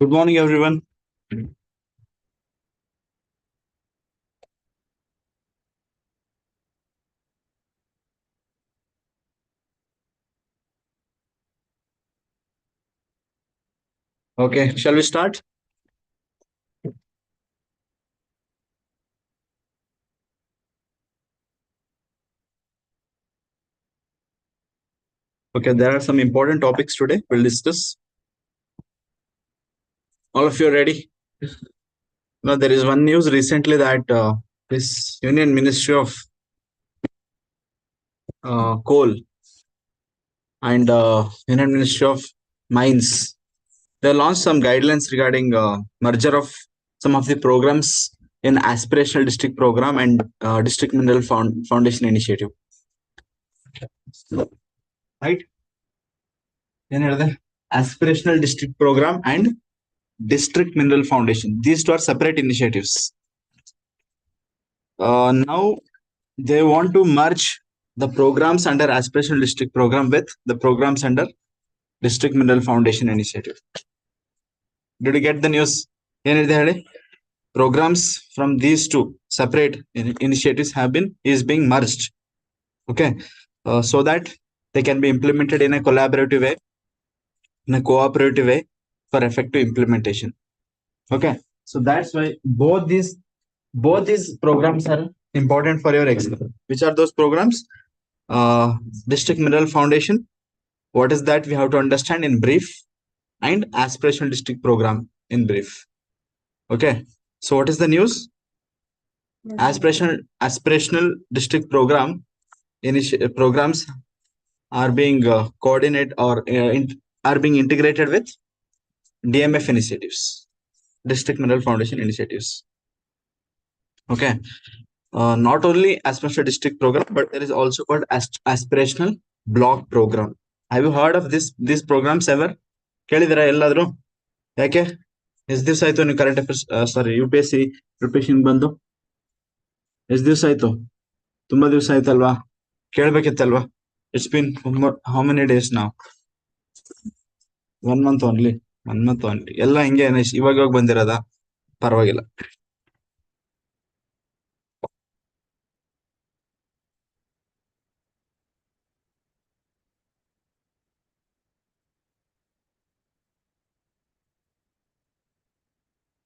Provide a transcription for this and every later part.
Good morning, everyone. Okay, shall we start? Okay, there are some important topics today we'll discuss. All of you ready? Now, there is one news recently that this Union Ministry of Coal and Union Ministry of Mines, they launched some guidelines regarding merger of some of the programs in aspirational district program and district mineral foundation initiative. Right? ಏನ್ ಹೇಳಿದೆ aspirational district program and district mineral foundation. These two are separate initiatives. Now they want to merge the programs under aspirational district program with the programs under district mineral foundation initiative. Did you get the news? ಏನಿದೆ ಹೇಳಿ? Programs from these two separate initiatives is being merged. Okay, so that they can be implemented in a collaborative way, in a cooperative way for effective implementation. Okay, so that's why both these programs are important for your exam. Which are those programs? District mineral foundation, what is that we have to understand in brief, and aspirational district program in brief. Okay, so what is the news? Aspirational district program programs are being coordinated or are being integrated with DMF initiatives, district mineral foundation initiatives. Okay, not only aspirational district program, but there is also called aspirational block program. Have you heard of these programs ever? ಕೇಳಿದಿರಾ ಎಲ್ಲಾದ್ರೂ? ಯಾಕೆ ಎಷ್ಟು ದಿವಸ ಆಯ್ತು ನೀವು current affairs ಸಾರಿ UPSC preparation ಬಂದು? ಎಷ್ಟು ದಿವಸ ಆಯ್ತು? ತುಂಬಾ ದಿವಸ ಆಯ್ತಲ್ವಾ? ಕೇಳ್ಬೇಕಿತ್ತಲ್ವಾ? It's been how many days now? 1 month only. 1 month only. ಎಲ್ಲ ಹಿಂಗೆ ಇವಾಗ ಬಂದಿರೋದಾ? ಪರವಾಗಿಲ್ಲ.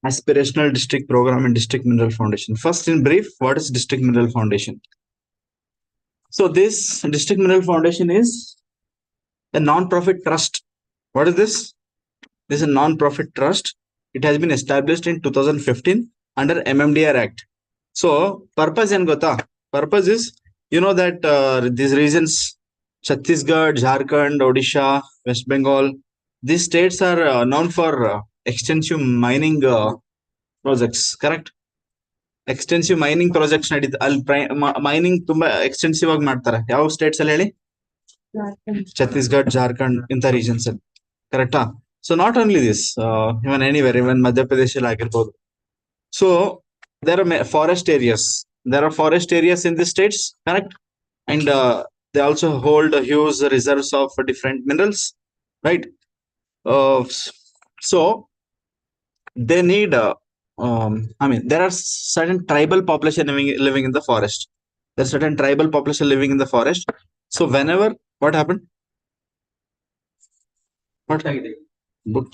Aspirational district program and district mineral foundation. First, in brief, what is district mineral foundation? So this district mineral foundation is a non-profit trust. What is this? This is a non-profit trust. It has been established in 2015 under MMDR Act. So purpose and gota. Purpose is, you know that these regions, Chhattisgarh, Jharkhand, Odisha, West Bengal, these states are known for extensive mining projects, correct? Extensive mining projects ನಡೀತಾ ಅಲ್ಲಿ mining ತುಂಬಾ extensive ಆಗಿ ಮಾಡ್ತಾರೆ. ಯಾವ States ಅಲ್ಲಿ ಹೇಳಿ? ಛತ್ತೀಸ್ಗಢ, ಜಾರ್ಖಂಡ್ ಇಂಥ reasons ಅಲ್ಲಿ, ಕರೆಕ್ಟಾ? So not only this, even anywhere, even Madhya Pradesh ಅಲ್ಲಿ ಆಗಿರ್ಬೋದು. So there are forest areas. There are forest areas in the states, correct? And they also hold huge reserves of different minerals, right? So they need there are certain tribal population living in the forest. There's certain tribal population living in the forest. So whenever, what happened? Book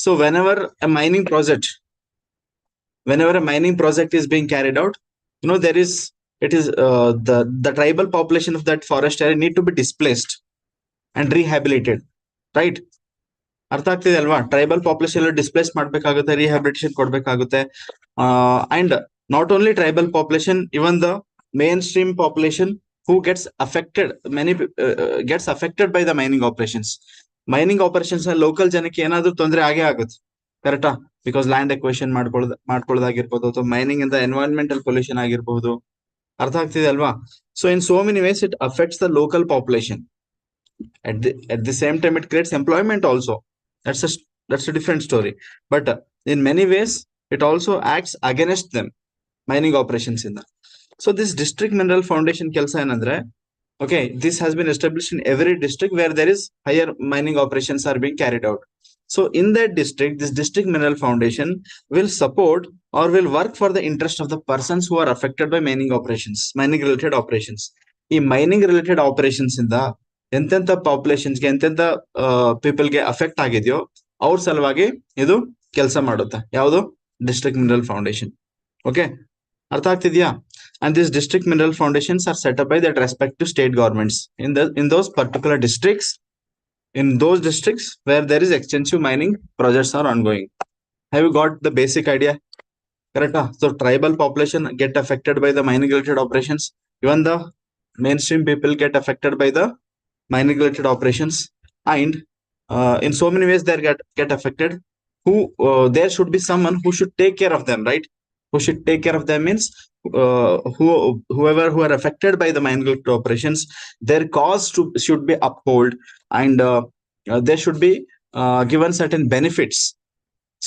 so whenever a mining project is being carried out, there is the tribal population of that forest area need to be displaced and rehabilitated, right? ಅರ್ಥ ಆಗ್ತಿದೆ ಅಲ್ವಾ? Tribal population displace ಮಾಡ್ಬೇಕಾಗುತ್ತೆ, rehabilitation ಕೊಡ್ಬೇಕಾಗುತ್ತೆ. And not only tribal population, even the main stream population who gets affected by the mining operations. Mining operations local ಜನಕ್ಕೆ ಏನಾದ್ರೂ ತೊಂದರೆ ಆಗೇ ಆಗುತ್ತೆ, ಕರೆಕ್ಟಾ? ಬಿಕಾಸ್ ಲ್ಯಾಂಡ್ ಎಕ್ವೇಷನ್ ಮಾಡ್ಕೊಳ್ಳೋದಾಗಿರ್ಬೋದು, ಅಥವಾ ಮೈನಿಂಗ್ ಇಂದ ಎನ್ವೈರನ್ಮೆಂಟಲ್ ಪೊಲ್ಯೂಷನ್ ಆಗಿರ್ಬಹುದು. ಅರ್ಥ ಆಗ್ತಿದೆ ಅಲ್ವಾ? So in so many ways it affects the local population. At the same time, it creates employment also. That's a different story. But in many ways, it also acts against them, mining operations in that. So this district mineral foundation ಕೆಲಸ ಏನಂದ್ರೆ, Okay, this has been established in every district where there is higher mining operations are being carried out. So in that district, this district mineral foundation will support or will work for the interest of the persons who are affected by mining operations, mining related operations. ಈ mining related operations ಇಂದ ಎಂತೆಂತ ಪಾಪ್ಯುಲೇಷನ್ಸ್ಗೆ ಎಂತೆಂತ ಪೀಪಲ್ಗೆ affect ಆಗಿದೆಯೋ ಅವ್ರ ಸಲುವಾಗಿ ಇದು ಕೆಲಸ ಮಾಡುತ್ತೆ. ಯಾವುದು? District mineral foundation. ಓಕೆ, ಅರ್ಥ ಆಗ್ತಿದ್ಯಾ? And these district mineral foundations are set up by that respective state governments in those particular districts, in those districts where there is extensive mining projects are ongoing. Have you got the basic idea? Correct? So tribal population get affected by the mining related operations. Even the mainstream people get affected by the mining related operations, and in so many ways they get affected. There should be someone who should take care of them, right? Who should take care of them means whoever who are affected by the mining related operations, their cause should be upheld, and they should be given certain benefits.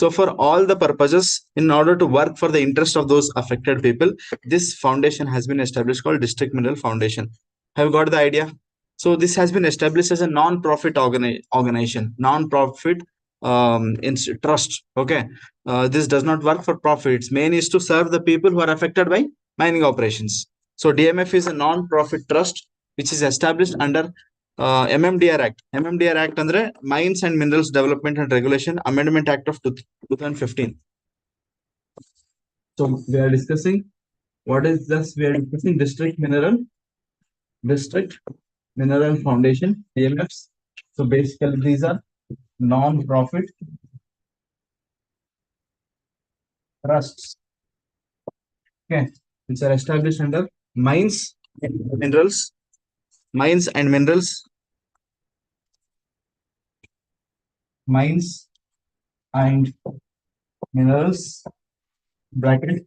So for all the purposes, in order to work for the interest of those affected people, this foundation has been established called District Mineral Foundation. Have you got the idea? So this has been established as a non-profit organization, non-profit trust. Okay, this does not work for profits. Main is to serve the people who are affected by mining operations. So DMF is a non-profit trust which is established under MMDR Act. MMDR Act andre Mines and Minerals Development and Regulation Amendment Act of 2015. So we are discussing what is this? We are discussing District Mineral Foundation, DMFs. So basically these are non-profit trusts, okay, which are established under Mines and Minerals Mines and Minerals bracket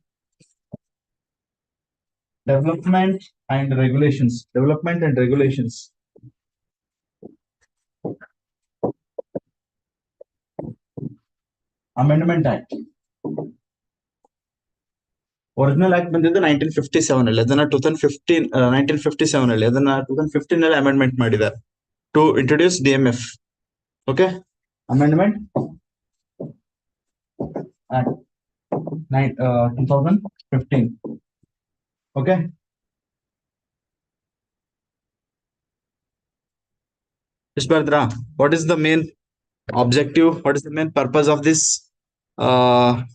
Development and Regulations Amendment Act. Original act ಬಂದಿದ್ದು 1957 ಅಲ್ಲಿ, ಅದನ್ನ 1957 ಅಲ್ಲಿ, ಅದನ್ನ 2015 ಅಲ್ಲಿ amendment ಮಾಡಿದ್ದಾರೆ to introduce DMF. Okay, amendment act 2015. Okay, ಎಷ್ಟು ಬರ್ದ್ರಾ? What is the main objective? What is the main purpose of this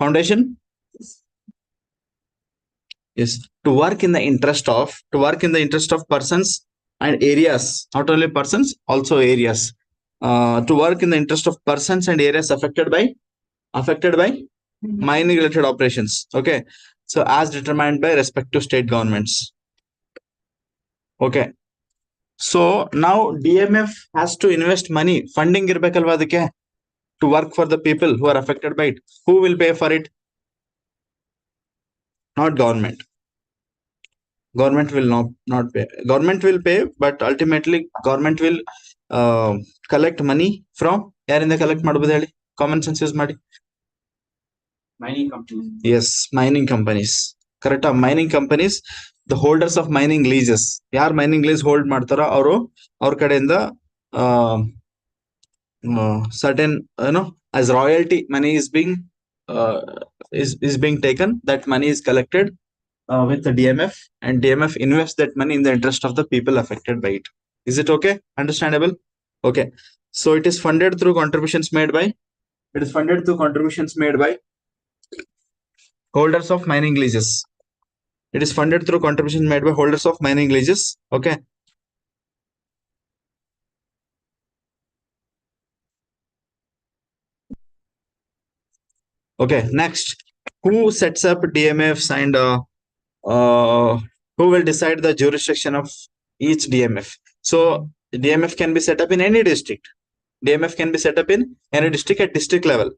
foundation? Is to work in the interest of persons and areas, not only persons, also areas. To work in the interest of persons and areas affected by mining related operations. Okay, so as determined by respective state governments. Okay, so now DMF has to invest money, funding irbekalva adike, to work for the people who are affected by it. Who will pay for it? Not government. Government will not pay. Government will pay, but ultimately government will collect money from yarinda collect ಮಾಡಬಹುದು ಹೇಳಿ? Common sense use ಮಾಡಿ. Mining companies. Yes, mining companies. Correct. Mining companies, the holders of mining leases. ಯಾರು mining lease hold ಮಾಡ್ತಾರೋ ಅವರು ಅವ್ರ ಕಡೆಯಿಂದ certain as royalty money is being taken. That money is collected with the DMF, and DMF invests that money in the interest of the people affected by it. Is it okay? Understandable? Okay, so it is funded through contributions made by holders of mining leases. It is funded through contributions made by holders of mining leases. Okay, okay, next, who sets up DMFs and who will decide the jurisdiction of each DMF? So DMF can be set up in any district. DMF can be set up in any district at district level.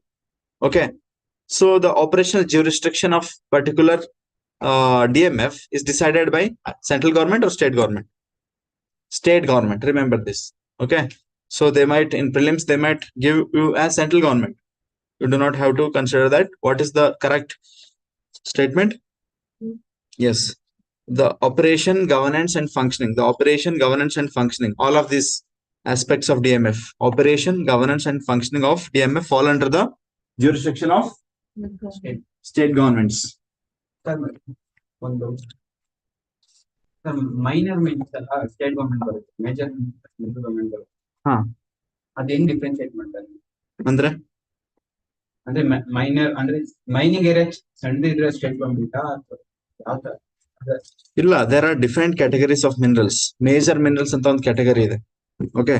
Okay, so the operational jurisdiction of particular DMF is decided by central government or state government? State government. Remember this. Okay, so they might, in prelims, they might give you as central government. You do not have to consider that. What is the correct statement? Yes, the operation, governance, and functioning. The operation, governance, and functioning. All of these aspects of DMF, operation, governance, and functioning of DMF fall under the jurisdiction of state governments. ಒಂದು minor means state government ಬರುತ್ತೆ, major central government ಬರುತ್ತೆ. ಹಾ, ಅದ್ ಹೆಂಗ್ differentiate ಮಾಡ್ತಾರೆ ಅಂದ್ರೆ ಅಂದ್ರೆ minor ಅಂದ್ರೆ ಮೈನಿಂಗ್ ಏರಿಯಾ ಸಣ್ಣದಿದ್ರೆ ಸ್ಟೇಟ್ ಗವರ್ಮೆಂಟ್ ಯಾವ ತರ? ಇಲ್ಲ, there are different categories of minerals. Major minerals ಅಂತ ಒಂದು ಕ್ಯಾಟಗರಿ ಇದೆ. ಓಕೆ,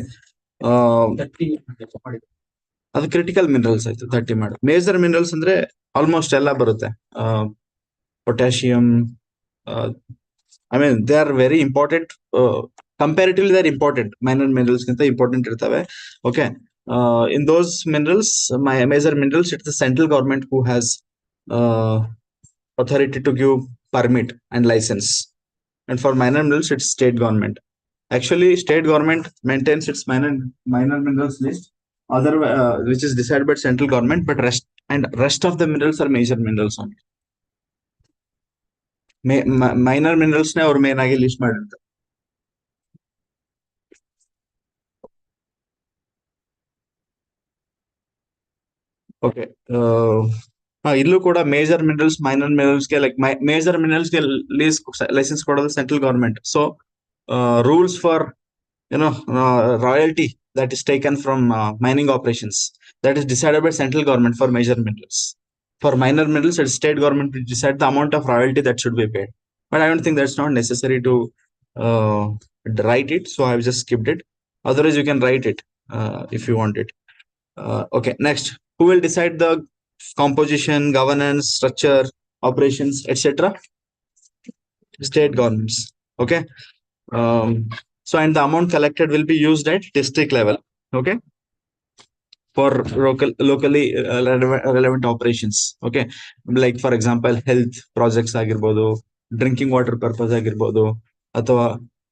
ಅದು ಕ್ರಿಟಿಕಲ್ ಮಿನರಲ್ಸ್ ಆಯ್ತು. 30 ಮಾಡಿ. ಮೇಜರ್ ಮಿನರಲ್ಸ್ ಅಂದ್ರೆ ಆಲ್ಮೋಸ್ಟ್ ಎಲ್ಲ ಬರುತ್ತೆ. Potassium, I mean they are very important. Comparatively they are important. Minor minerals ಗಿಂತ ಇಂಪಾರ್ಟೆಂಟ್ ಇರ್ತವೆ. Okay, in those minerals, major minerals, it's the central government who has authority to give permit and license. And for minor minerals, it's state government. Actually, state government maintains its minor minerals list, which is decided by central government, but rest of the minerals are major minerals only. Minor minerals ne aur main agi list ಮಾಡಿರ್ತಾರೆ. Okay, ಇಲ್ಲೂ ಕೂಡ major minerals, minor minerals ಗೆ, like major minerals ಗೆ licence ಕೊಡೋದು central government. So rules for royalty that is taken from mining operations, that is decided by central government for major minerals. For minor minerals, it's state government to decide the amount of royalty that should be paid. But I don't think that's not necessary to write it, so I've just skipped it. Otherwise, you can write it if you want it. Okay, next, who will decide the composition, governance, structure, operations, etc.? State governments. Okay. So, and the amount collected will be used at district level. Okay, for locally relevant operations. Okay, like for example, health projects ಆಗಿರ್ಬೋದು, drinking water purpose ಆಗಿರ್ಬೋದು, ಅಥವಾ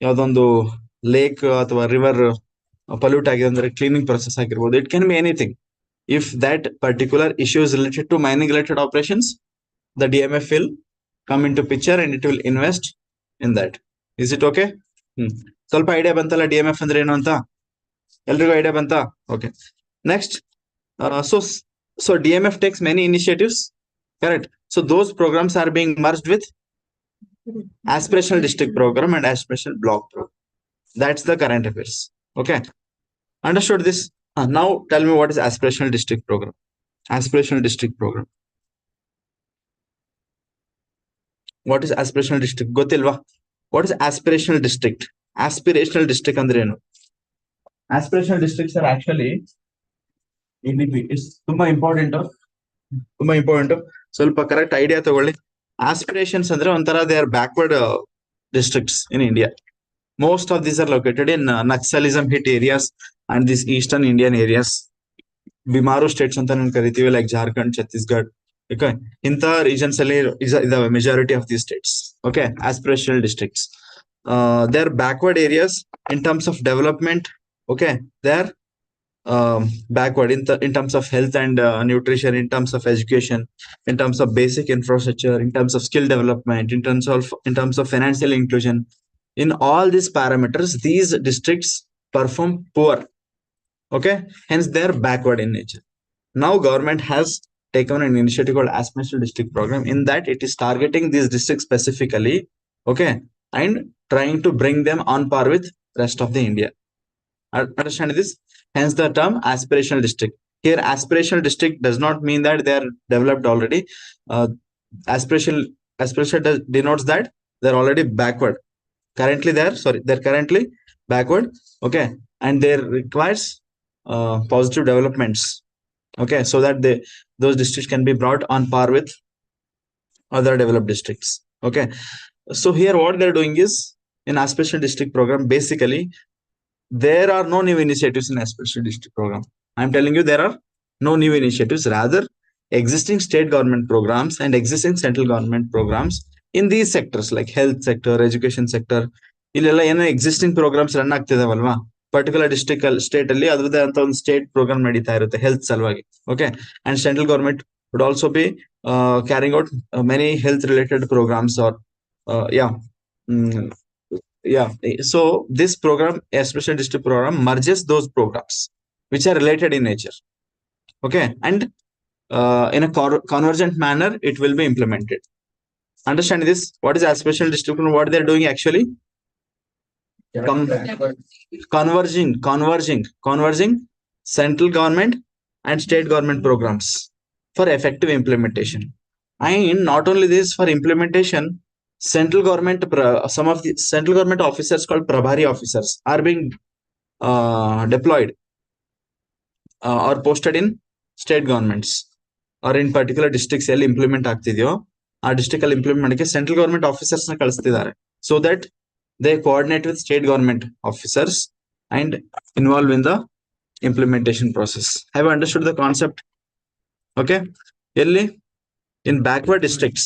ಯಾವ್ದೊಂದು lake ಅಥವಾ river pollute ಆಗಿದೆ ಅಂದ್ರೆ cleaning process ಆಗಿರ್ಬೋದು. It can be anything. If that particular issue is related to mining related operations, the DMF will come into picture and it will invest in that. Is it okay? ಸ್ವಲ್ಪ idea ಬಂತಲ್ಲ DMF ಅಂದ್ರೆ ಏನು ಅಂತ? ಎಲ್ರಿಗೂ idea ಬಂತಾ? Okay. Next, so DMF takes many initiatives, correct? So those programs are being merged with aspirational district program and aspirational block program. That's the current affairs. Okay, understood this? Now tell me, what is aspirational district program? Aspirational district program. What is aspirational district? Gotilva? What is aspirational district? Aspirational district ಅಂದ್ರೆ ಏನು? Aspirational districts are actually, it's ತುಂಬಾ important. ಸ್ವಲ್ಪ correct idea ತಗೊಳ್ಳಿ. Aspirations ಅಂದ್ರೆ ಒಂಥರ they are backward districts in India. Most of these are located in Naxalism hit areas and these eastern Indian areas. Bimaru states ಅಂತ ನಾನು ಕರಿತೀವಿ, like Jharkhand, Chhattisgarh. Okay, ಇಂಥ regions ಅಲ್ಲಿ is the majority of these states. Okay, aspirational districts. They are backward areas in terms of development. Okay, they are backward in terms of health and nutrition, in terms of education, in terms of basic infrastructure, in terms of skill development, in terms of financial inclusion. In all these parameters, these districts perform poor. Okay, hence they are backward in nature. Now government has taken an initiative called aspirational district program. In that, it is targeting these districts specifically, okay, and trying to bring them on par with rest of the India. Understand this? Hence the term aspirational district. Here, aspirational district does not mean that they are developed already. Aspiration denotes that they're already backward. Currently, they're currently backward. Okay, and there requires positive developments. Okay, so that those districts can be brought on par with other developed districts. Okay, so here what they're doing is, in aspirational district program, basically there are no new initiatives in aspirational district program. I'm telling you, there are no new initiatives. Rather, existing state government programs and existing central government programs in these sectors like health sector, education sector, ಇಲ್ಲೆಲ್ಲ ಏನೋ existing programs run ಆಗ್ತಿದಾವಲ್ವಾ, particular district state ಅಲ್ಲಿ ಅದ್ರದ್ದೇ ಅಂತ ಒಂದು state program ನಡೀತಾ ಇರುತ್ತೆ health ಸಲುವಾಗಿ. Okay, and central government would also be carrying out many health related programs are Yeah, so this program, a special district program, merges those programs which are related in nature. Okay, and in a convergent manner, it will be implemented. Understand this? What is a special district program? What they're doing actually? Converging central government and state government programs for effective implementation. And not only this, for implementation, central government, some of the central government officers called Prabhari officers are being deployed or posted in state governments or in particular districts ಎಲ್ಲಿ implement ಆಗ್ತಿದೆಯೋ ಆ district ಅಲ್ಲಿ implement ಮಾಡಕ್ಕೆ central government officers ನ ಕಳಿಸ್ತಿದ್ದಾರೆ so that they coordinate with state government officers and involve in the implementation process. Have you understood the concept? Okay. Elli in backward districts.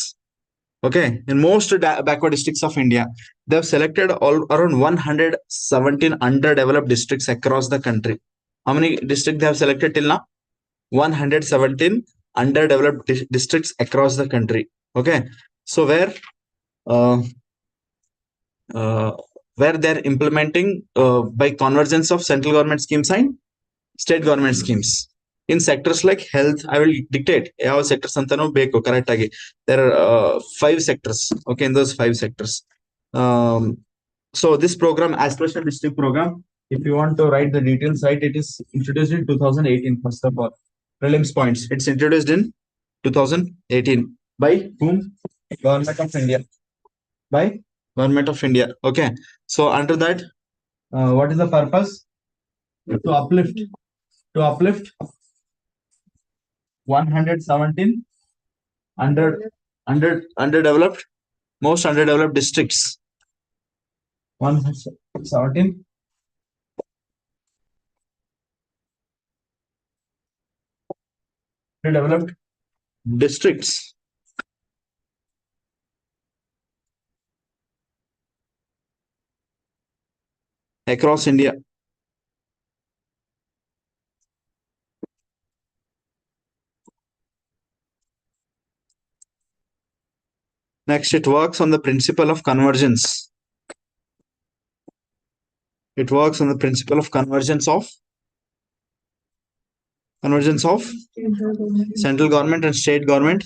Okay. In most backward districts of India, they have selected all around 117 underdeveloped districts across the country. How many districts they have selected till now? 117 underdeveloped districts across the country. Okay. So where they're implementing by convergence of central government schemes and state government schemes in sectors like health. I will dictate ಯಾವ sectors ಅಂತಾನೂ ಬೇಕು correct ಆಗಿ. There are 5 sectors. Okay, in those 5 sectors. So this program, aspirational district program, if you want to write the details, right, it is introduced in 2018. First of all, prelims points. It's introduced in 2018 by whom? Government of India. By Government of India. Okay. So under that, what is the purpose? To uplift 117 underdeveloped, most underdeveloped districts. 117 underdeveloped districts across India. Next, it works on the principle of convergence. It works on the principle of convergence of central government and state government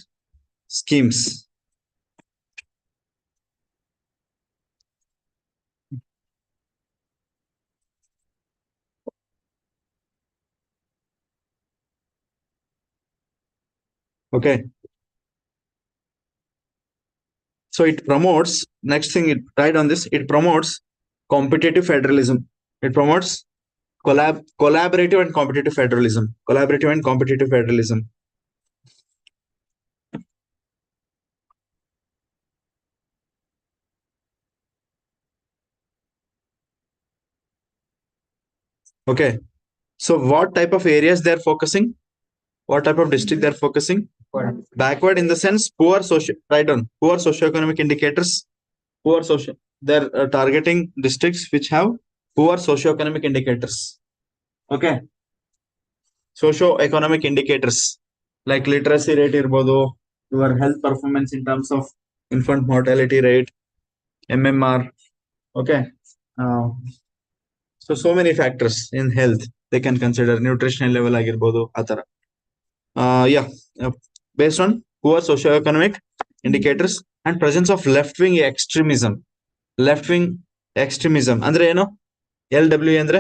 schemes. Okay. So it promotes, next thing, it right on this, it promotes competitive federalism. It promotes collaborative and competitive federalism. Okay. So what type of areas they're focusing? What type of district they're focusing? Backward in the sense poor social, right on, poor socioeconomic indicators. Poor social, they're targeting districts which have poor socioeconomic indicators. Okay. Socio-economic indicators like literacy rate irbodu, your health performance in terms of infant mortality rate, MMR. Okay. So many factors in health they can consider, nutritional level agirbodu atara. Based on poor socioeconomic indicators and presence of left-wing extremism. Left-wing extremism andre ಏನು? LW ಅಂದ್ರೆ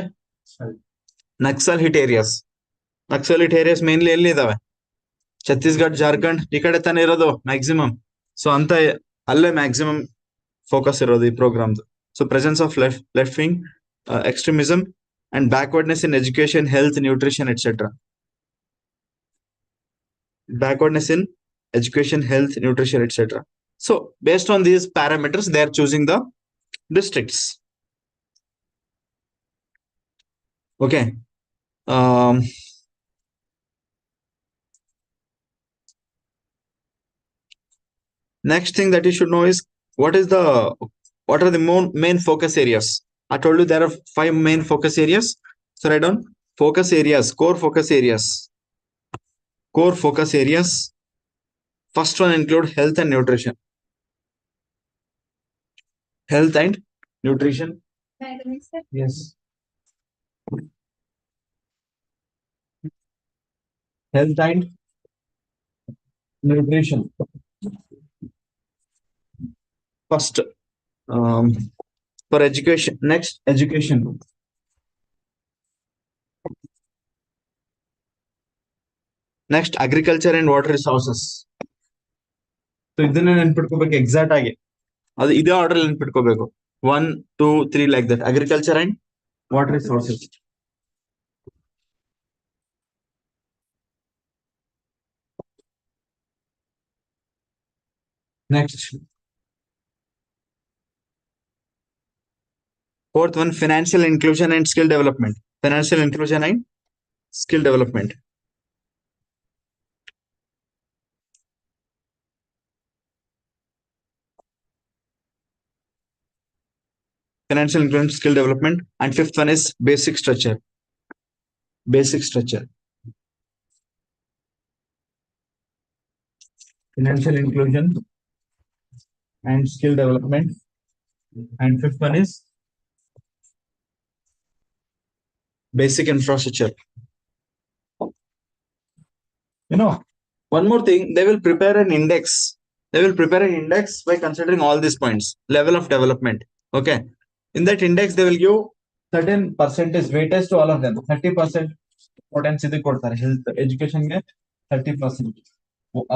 Naxal hit areas. Naxal hit areas mainly ಎಲ್ಲಿ ಇದಾವೆ? ಛತ್ತೀಸ್ಗಢ, ಜಾರ್ಖಂಡ್ ಈ ಕಡೆ ತಾನೇ ಇರೋದು maximum. So ಅಂತ ಅಲ್ಲೇ ಮ್ಯಾಕ್ಸಿಮಮ್ ಫೋಕಸ್ ಇರೋದು ಈ ಪ್ರೋಗ್ರಾಮ್ದು. So presence of left wing extremism and backwardness in education, health, nutrition, etc. Backwardness in education, health, nutrition, etc. So based on these parameters, they are choosing the districts. Okay. Next thing that you should know is what are the main focus areas. I told you there are 5 main focus areas. So write down focus areas, core focus areas. Core focus areas. First one include health and nutrition. Health and nutrition. Yes. Health and nutrition. First, for education. Next, education. Next, agriculture and water resources. So ಇದನ್ನ ನೆನ್ಪಿಟ್ಕೋಬೇಕು exact ಆಗಿ. ಅದು ಇದೇ order ನೆನ್ಪಿಟ್ಕೋಬೇಕು. 1, 2, 3 like that. Agriculture and water resources. Next. Fourth one, financial inclusion and skill development. Financial inclusion and skill development. Financial inclusion, skill development. And fifth one is basic structure. Basic structure. Financial inclusion and skill development. And fifth one is basic infrastructure. You know, one more thing, they will prepare an index. They will prepare an index by considering all these points. Level of development. Okay. In that index, they will give certain percentage weightage to all of them. 30% importance idhu kodtare. Health, education ge 30%.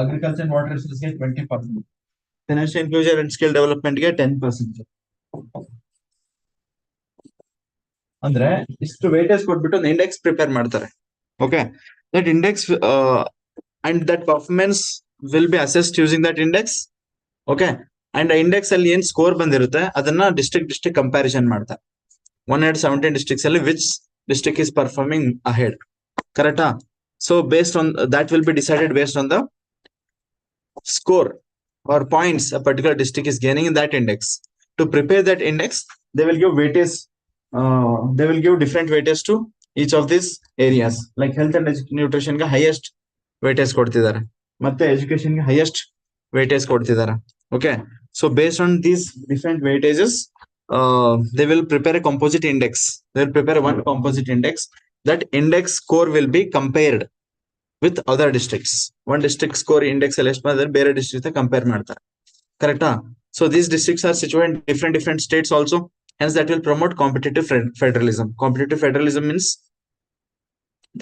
Agriculture and water resources ge 20%. Financial inclusion and skill development ge 10%. ಅಂದ್ರೆ ಇಷ್ಟು weightage ಕೊಟ್ಬಿಟ್ಟು ಒಂದು index prepare ಮಾಡ್ತಾರೆ. Okay. That index and that performance will be assessed using that index. Okay. And the index ಅಲ್ಲಿ ಏನ್ score ಬಂದಿರುತ್ತೆ ಅದನ್ನ district comparison ಮಾಡ್ತಾರೆ. 117 districts ಅಲ್ಲಿ which district is performing ahead. Correcta? So based on that will be decided based on the score or points a particular district is gaining in that index. To prepare that index, they will give weightage. They will give different weightage to each of these areas. Like health and nutrition ga highest weightage ಕೊಡ್ತಿದ್ದಾರೆ. ಮತ್ತೆ education ಗೆ highest weightage ಕೊಡ್ತಿದ್ದಾರೆ. Okay. So based on these different weightages, they will prepare a composite index. They will prepare one composite index. That index score will be compared with other districts. One district score index ಅಲ್ಲಿ ಎಷ್ಟು ಬಂದ್ರೆ ಬೇರೆ district compare ಮಾಡ್ತಾರೆ. Correcta? So these districts are situated in different states also. Hence that will promote competitive federalism. Competitive federalism means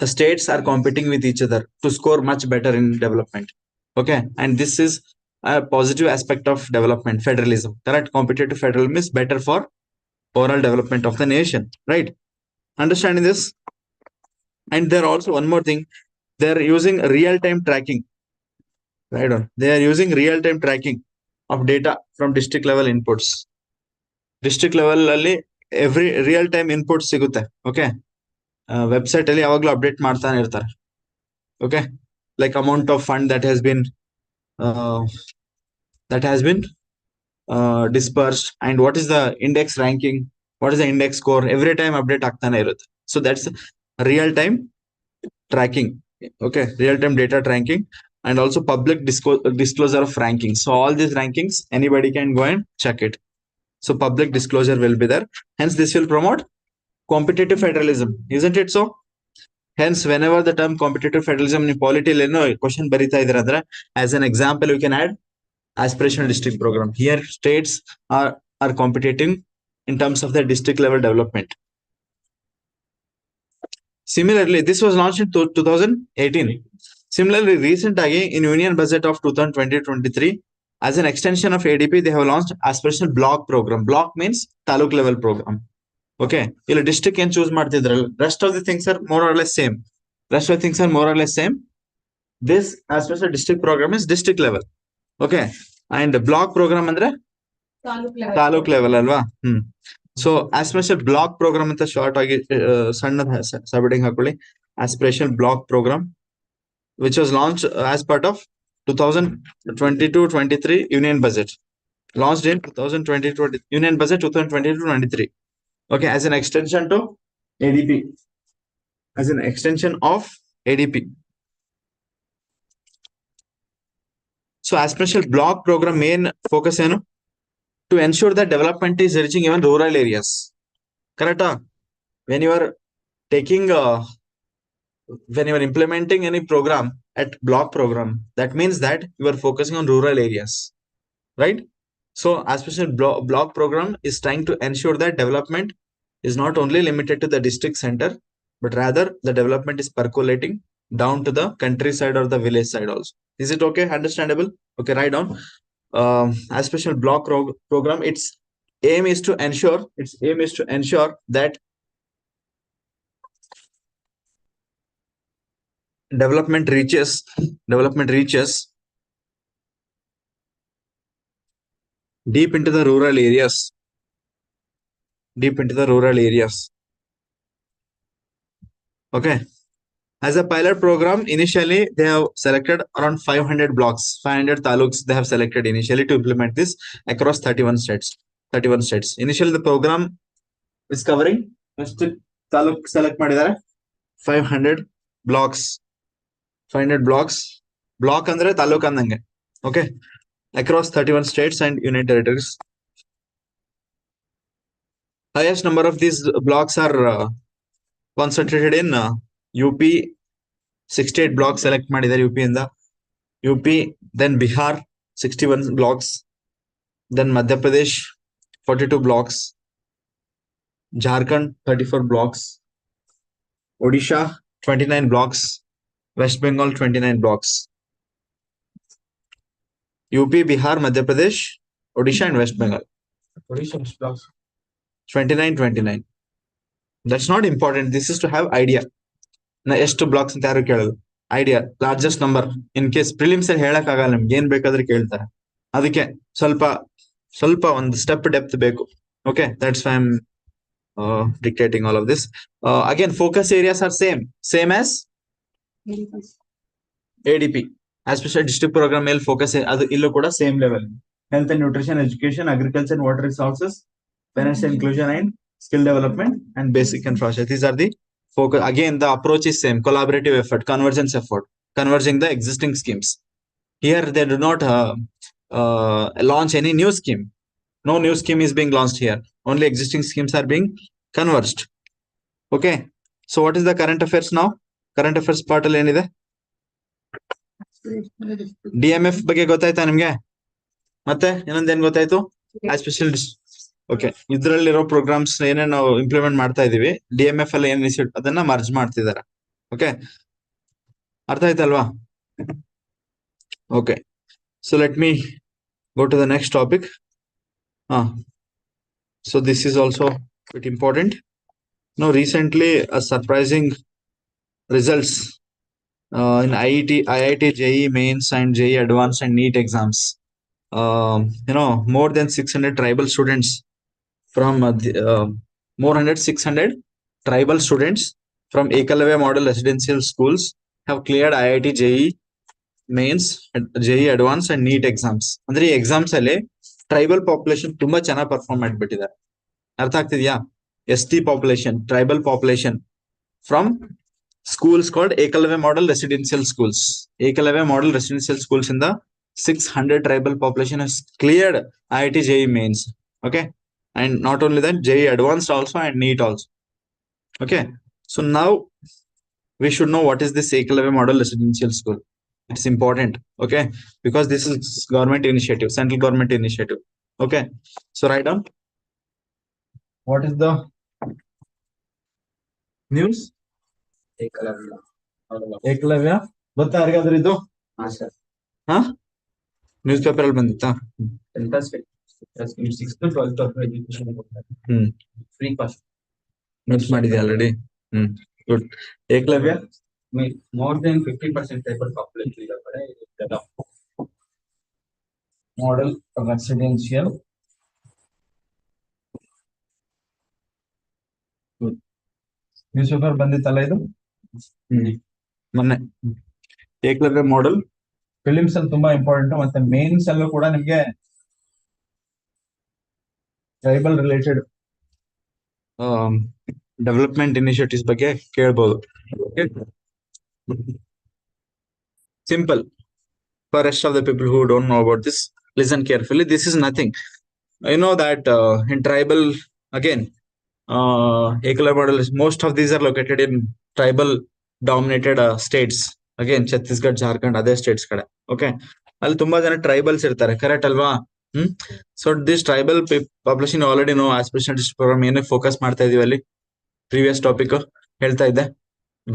the states are competing with each other to score much better in development. Okay. And this is a positive aspect of development, federalism. Correct? Competitive federalism is better for overall development of the nation. Right? Understanding this? And there also one more thing. They're using real-time tracking. Right on. They are using real-time tracking of data from district level inputs. District level ಅಲ್ಲಿ every real time input ಸಿಗುತ್ತೆ. Okay. Website ಅಲ್ಲಿ ಯಾವಾಗಲೂ update ಮಾಡ್ತಾನೆ ಇರ್ತಾರೆ. Okay. Like amount of fund that has been dispersed and what is the index ranking, what is the index score, every time update ಆಗ್ತಾನೆ ಇರುತ್ತೆ. So that's real time tracking. Okay. Real time data tracking and also public disclosure of rankings. So all these rankings anybody can go and check it. So public disclosure will be there. Hence, this will promote competitive federalism. Isn't it so? Hence, whenever the term competitive federalism in polity question barita idra, as an example, you can add aspirational district program. Here, states are competing in terms of their district level development. Similarly, this was launched in 2018. Similarly, recent in Union Budget of 2020-23, as an extension of ADP, they have launched aspirational block program. Block means taluk level program. Okay. Illa district can choose ಮಾಡ್ತಿದ್ರಲ್ಲ. Rest of the things are more or less same. This aspirational district program is district level. Okay. And block program ಅಂದ್ರೆ taluk level ಅಲ್ವಾ? So aspirational block program ಅಂತ short ಆಗಿ ಸಣ್ಣ ಸಬಡಿಂಗ್ ಹಾಕೊಳ್ಳಿ. Aspirational block program which was launched as part of 2022-23 Union Budget. Launched in 2020 Union Budget 2022-23. Okay, as an extension to ADP. As an extension of ADP. So aspirational block program main focus ಏನು? to ensure that development is reaching even rural areas. Correct? When you are taking when you are implementing any program at block program, that means that you are focusing on rural areas, right? So especially block program is trying to ensure that development is not only limited to the district center, but rather the development is percolating down to the countryside or the village side also. Is it okay? Understandable? Okay, write down. As special block program, its aim is to ensure that development reaches deep into the rural areas. Okay. As a pilot program, initially they have selected around 500 blocks, 500 taluks they have selected initially to implement this across 31 states. Initially the program is covering first taluk select ಮಾಡಿದ್ದಾರೆ 500 blocks. 500 blocks. Block ಅಂದ್ರೆ ತಾಲೂಕ್ ಅಂದಂಗೆ. Okay. Across 31 states and union territories. Highest number of these blocks are concentrated in UP. 68 blocks select ಮಾಡಿದ್ದಾರೆ UP ಇಂದ. UP, then Bihar, 61 blocks, then Madhya Pradesh, 42 blocks, Jharkhand, 34 blocks, Odisha, 29 blocks, West Bengal, 29 blocks. UP, Bihar, Madhya Pradesh, Odisha, and West Bengal. Odisha blocks. 29. That's not important. This is to have idea. ನಾ ಎಷ್ಟು blocks ಅಂತ ಯಾರು ಕೇಳೋದು, idea, largest number. In case prelims ಅಲ್ಲಿ ಹೇಳಕ್ ಆಗಲ್ಲ ನಿಮ್ಗೆ, ಏನ್ ಬೇಕಾದ್ರೆ ಕೇಳ್ತಾರೆ. ಅದಕ್ಕೆ ಸ್ವಲ್ಪ ಒಂದು ಸ್ಟೆಪ್ ಡೆಪ್ತ್ ಬೇಕು. Okay, that's why I'm dictating all of this. Again, focus areas are same as ADP. As special district program ಮೇಲೆ focus ಅದು ಇಲ್ಲೂ ಕೂಡ same level. Health and nutrition, education, agriculture and water resources, financial inclusion and skill development, and basic infrastructure. These are the focus. Again, the approach is same: collaborative effort, convergence effort, converging the existing schemes. Here they do not launch any new scheme. No new scheme is being launched here. Only existing schemes are being converged. Okay. So what is the current affairs now? Current affairs part ಅಲ್ಲಿ ಏನಿದೆ? DMF ಬಗ್ಗೆ ಗೊತ್ತಾಯ್ತಾ ನಿಮ್ಗೆ? ಮತ್ತೆ ಇನ್ನೊಂದೇನ್ ಗೊತ್ತಾಯ್ತು? Special okay, ಇದ್ರಲ್ಲಿರೋ programmes ಏನೇ ನಾವು implement ಮಾಡ್ತಾ ಇದೀವಿ, DMF ಅಲ್ಲಿ ಏನ್ ಅದನ್ನ ಮರ್ಜ್ ಮಾಡ್ತಿದ್ದಾರೆ. ಓಕೆ, ಅರ್ಥ ಆಯ್ತಲ್ವಾ? Okay, so let me go to the next topic. So this is also quite important. Now recently a surprising results in IIT JEE mains and JEE advanced and NEET exams. More than 600 tribal students from 600 tribal students from Ekalavya model residential schools have cleared IIT JEE mains, JEE advanced and NEET exams. ಅಂದ್ರೆ ಈ exams ಅಲ್ಲಿ tribal population ತುಂಬಾ ಚೆನ್ನಾಗಿ perform ಮಾಡ್ಬಿಟ್ಟಿದ್ದಾರೆ. ಅರ್ಥ ಆಗ್ತಿದ್ಯಾ? ST population, tribal population from schools called Ekalavya model residential schools. Ekalavya model residential schools in the 600 tribal population has cleared IIT JEE mains. Okay, and not only that, JEE advanced also and NEET also. Okay, so now we should know what is this Ekalavya model residential school. It's important. Okay, because this is government initiative, central government initiative. Okay, so write down what is the news. Eklavya ಗೊತ್ತಾ ಯಾರಿಗಾದ್ರೂ ಇದು? News paper ಅಲ್ಲಿ ಬಂದಿತ್ತಾ? Free pass notes ಮಾಡಿದೆ already. Good. Eklavya more than 50% tribal population ಇದೆ ಕಡೆ model residential. News paper ಬಂದಿತ್ತಲ್ಲ ಇದು ಮೊನ್ನೆ. ಏಕಲವ್ಯ ಮಾಡೆಲ್ ಫಿಲಿಮ್ಸ್ ಅಲ್ಲಿ ತುಂಬಾ ಇಂಪಾರ್ಟೆಂಟ್, ಮತ್ತೆ ಮೇನ್ಸ್ ಅಲ್ಲೂ ಕೂಡ ನಿಮ್ಗೆ ಟ್ರೈಬಲ್ ರಿಲೇಟೆಡ್ ಡೆವಲಪ್ಮೆಂಟ್ ಇನಿಷಿಯೇಟಿವ್ಸ್ ಬಗ್ಗೆ ಕೇಳಬಹುದು. Simple. For rest of the people who don't know about this, listen carefully. This is nothing. you know that in tribal, again, Ekala model is most of these are located in tribal dominated states. Again, Chhattisgarh, Jharkhand, other states kade. Okay. ಅಲ್ಲಿ ತುಂಬಾ ಜನ tribals ಇರ್ತಾರೆ, correct ಅಲ್ವಾ? So this tribal population already no aspiration district program ಏನೇ focus ಮಾಡ್ತಾ ಇದೀವಿ ಅಲ್ಲಿ. Previous topic ಹೇಳ್ತಾ ಇದ್ದೆ,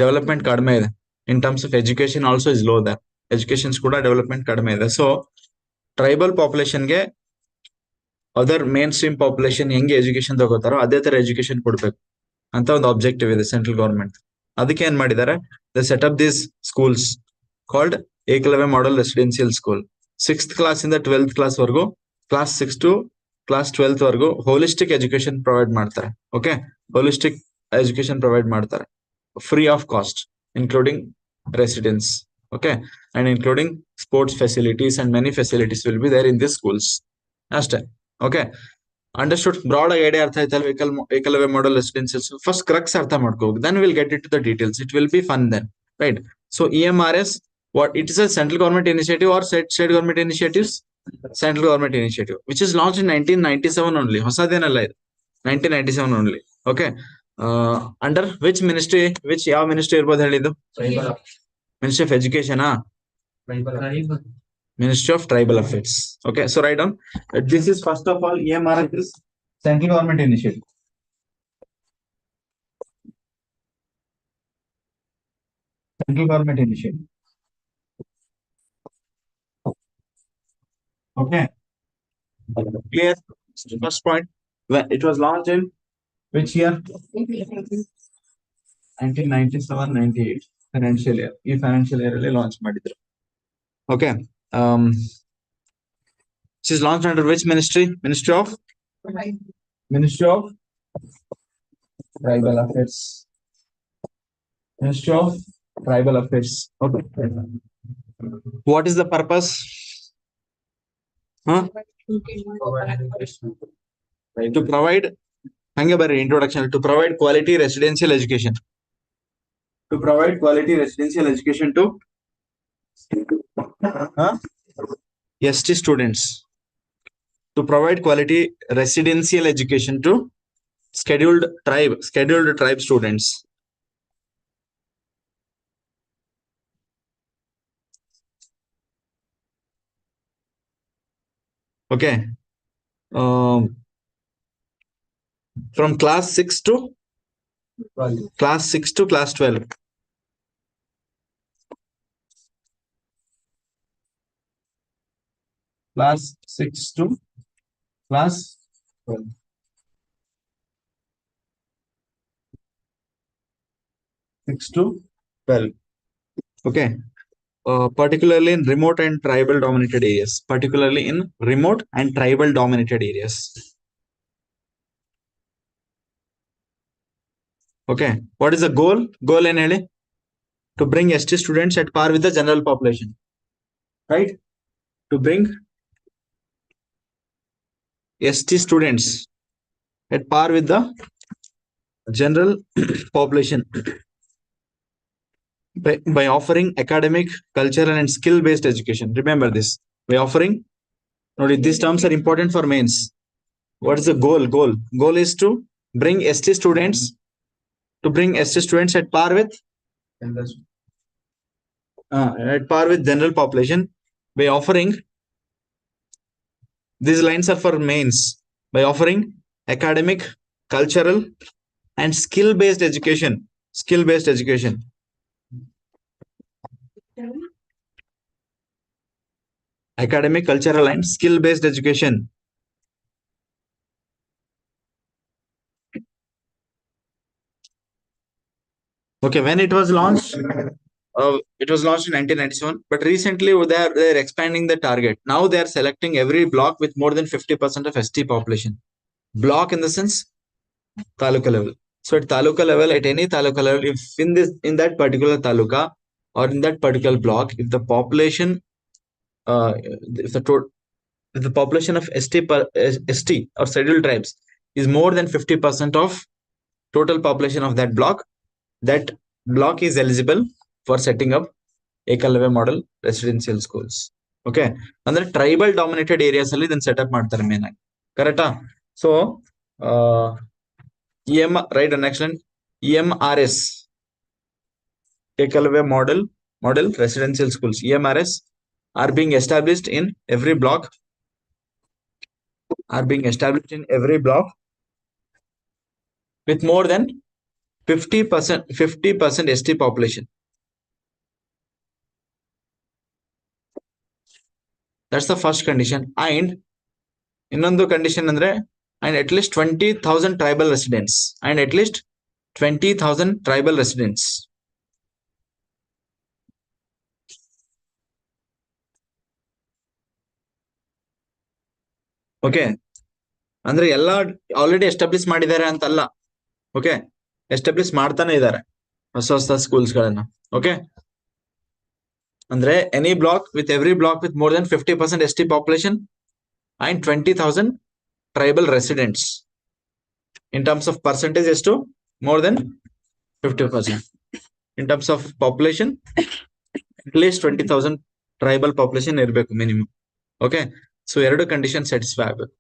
ಡೆವಲಪ್ಮೆಂಟ್ ಕಡಿಮೆ ಇದೆ. In terms of education also is low the educations ಕೂಡ ಡೆವಲಪ್ಮೆಂಟ್ ಕಡಿಮೆ ಇದೆ. ಸೊ ಟ್ರೈಬಲ್ ಪಾಪ್ಯುಲೇಷನ್ಗೆ ಅದರ್ ಮೇನ್ ಸ್ಟ್ರೀಮ್ ಪಾಪ್ಯುಲೇಷನ್ ಹೆಂಗೆ ಎಜುಕೇಶನ್ ತಗೋತಾರೋ ಅದೇ ತರ ಎಜುಕೇಶನ್ ಕೊಡ್ಬೇಕು ಅಂತ ಒಂದು ಆಬ್ಜೆಕ್ಟಿವ್ ಇದೆ ಸೆಂಟ್ರಲ್ ಗವರ್ಮೆಂಟ್. ಅದಕ್ಕೆ ಏನ್ ಮಾಡಿದ್ದಾರೆ, the set up these schools called Eklavya model residential school. 6th class ಇಂದ 12th ಕ್ಲಾಸ್ ವರೆಗೂ, ಕ್ಲಾಸ್ 6 to ಕ್ಲಾಸ್ 12th ವರೆಗೂ ಹೋಲಿಸ್ಟಿಕ್ ಎಜುಕೇಶನ್ ಪ್ರೊವೈಡ್ ಮಾಡ್ತಾರೆ. ಓಕೆ, ಹೋಲಿಸ್ಟಿಕ್ ಎಜುಕೇಶನ್ ಪ್ರೊವೈಡ್ ಮಾಡ್ತಾರೆ free of cost, including residence. Okay, and including sports facilities and many facilities will be there in this schools. ಅಷ್ಟೇ. Okay, understood? Broad ಆಗಿ idea ಅರ್ಥ ಆಯ್ತಲ್ಲ Eklavya model residential. First crux ಅರ್ಥ ಮಾಡ್ಕೋಬೇಕು, then will get it to the details. It will be fun then, right? So EMRS, what it is a central government initiative or state government initiatives? Central government initiative, which is launched in 1997 only. ಹೊಸದೇನಲ್ಲ ಇದು, 1997 only. Okay, under which ministry, which ಯಾವ ministry ಇರ್ಬೋದು ಹೇಳಿದ್ದು? Ministry of Education, Ministry of Tribal Affairs. Okay, so write down. This is first of all, EMRS is central government initiative. Central government initiative. Okay, clear? First point. When it was launched in which year? 1997-98 financial year. ಈ financial year ಅಲ್ಲಿ launch ಮಾಡಿದ್ರು. Okay, this is launched under which ministry? Ministry of Tribal Affairs. Ministry of Tribal Affairs. Okay. What is the purpose? To provide, hang about introduction, to provide quality residential education. To provide quality residential education to ST students. To provide quality residential education to scheduled tribe students. Okay, from class 6 to class 12. Class 6 to class 12. Okay, particularly in remote and tribal dominated areas. Okay, what is the goal? Goal in ಹೇಳಿ? To bring ST students at par with the general population, right? To bring ST students at par with the general population by offering academic, cultural and skill based education. Remember this, by offering, notice these terms are important for mains. What is the goal? Goal is to bring ST students at par with general population by offering, these lines are for mains, by offering academic, cultural and skill based education. Academic, cultural and skill based education. Okay, when it was launched, it was launched in 1997, but recently they're expanding the target. Now they are selecting every block with more than 50% of ST population. Block in the sense taluka level. So at taluka level, at any taluka level, if in that particular taluka or in that particular block, if the population if the population of ST or scheduled tribes is more than 50% of total population of that block is eligible for setting up Ekalavya model residential schools. Okay, ಅಂದ್ರೆ tribal dominated areas ಅಲ್ಲಿ ಇದನ್ನ setup ಮಾಡ್ತಾರೆ main ಆಗಿ. Correct? So right, the next line, EMRS, Ekalve model residential schools, EMRS are being established in every block, with more than 50% ST population. That's the first condition. And ಇನ್ನೊಂದು condition ಅಂದ್ರೆ, and at least 20,000 tribal residents, okay, ಅಂದ್ರೆ ಎಲ್ಲ already establish ಮಾಡಿದ್ದಾರೆ ಅಂತಲ್ಲ. Okay, establish ಮಾಡ್ತಾನೆ ಇದ್ದಾರೆ ಹೊಸ schools ಗಳನ್ನ. ಓಕೆ, ಅಂದ್ರೆ any block with every block with more than 50% ST population and 20,000 tribal residents. In terms of percentage, ಎಷ್ಟು? More than 50%. In terms of population, at least 20,000 tribal population ಇರಬೇಕು minimum. Okay, so ಎರಡು condition satisfy ಆಗಬೇಕು,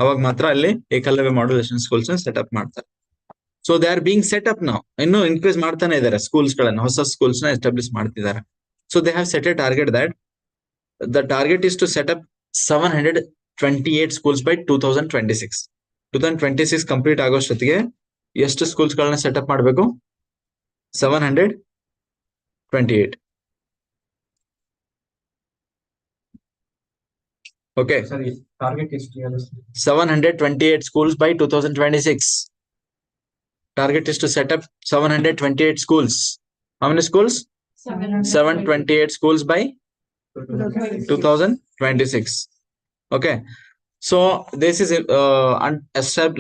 ಅವಾಗ ಮಾತ್ರ ಅಲ್ಲಿ Eklavya modulation schools setup ಮಾಡ್ತಾರೆ. So they are being set up ನಾವು, ಇನ್ನು ಇನ್ಕ್ರೀಸ್ ಮಾಡ್ತಾನೆ ಇದ್ದಾರೆ ಸ್ಕೂಲ್ಸ್ ಗಳನ್ನ, ಹೊಸ ಸ್ಕೂಲ್ಸ್ ನ ಎಸ್ಟಾಬ್ಲಿಷ್ ಮಾಡ್ತಿದ್ದಾರೆ. So they have set a target that the target is to set up 728 schools by 2026. 2026 complete ಆಗೋಷ್ಟೊತ್ತಿಗೆ ಎಷ್ಟು ಸ್ಕೂಲ್ಸ್ ಗಳನ್ನ ಸೆಟಪ್ ಮಾಡಬೇಕು? 728. Okay. Sorry, target is 728 schools by 2026. Target is to set up 728 schools. How many schools? 728 schools by 2026. Okay. So this is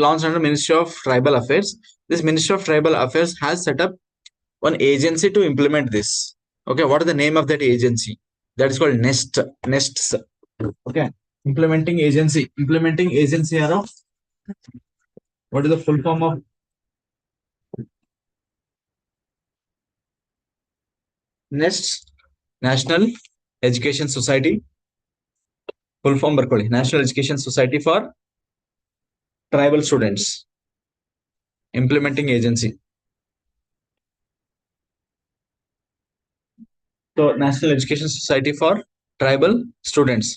launched under Ministry of Tribal Affairs. This Ministry of Tribal Affairs has set up one agency to implement this. Okay, what is the name of that agency? That is called NESTS. Okay, implementing agency are of, what is the full form of? NESTS, National Education Society. Full form ಬರ್ಕೊಳ್ಳಿ, National Education Society for Tribal Students. Implementing agency. So National Education Society for Tribal Students.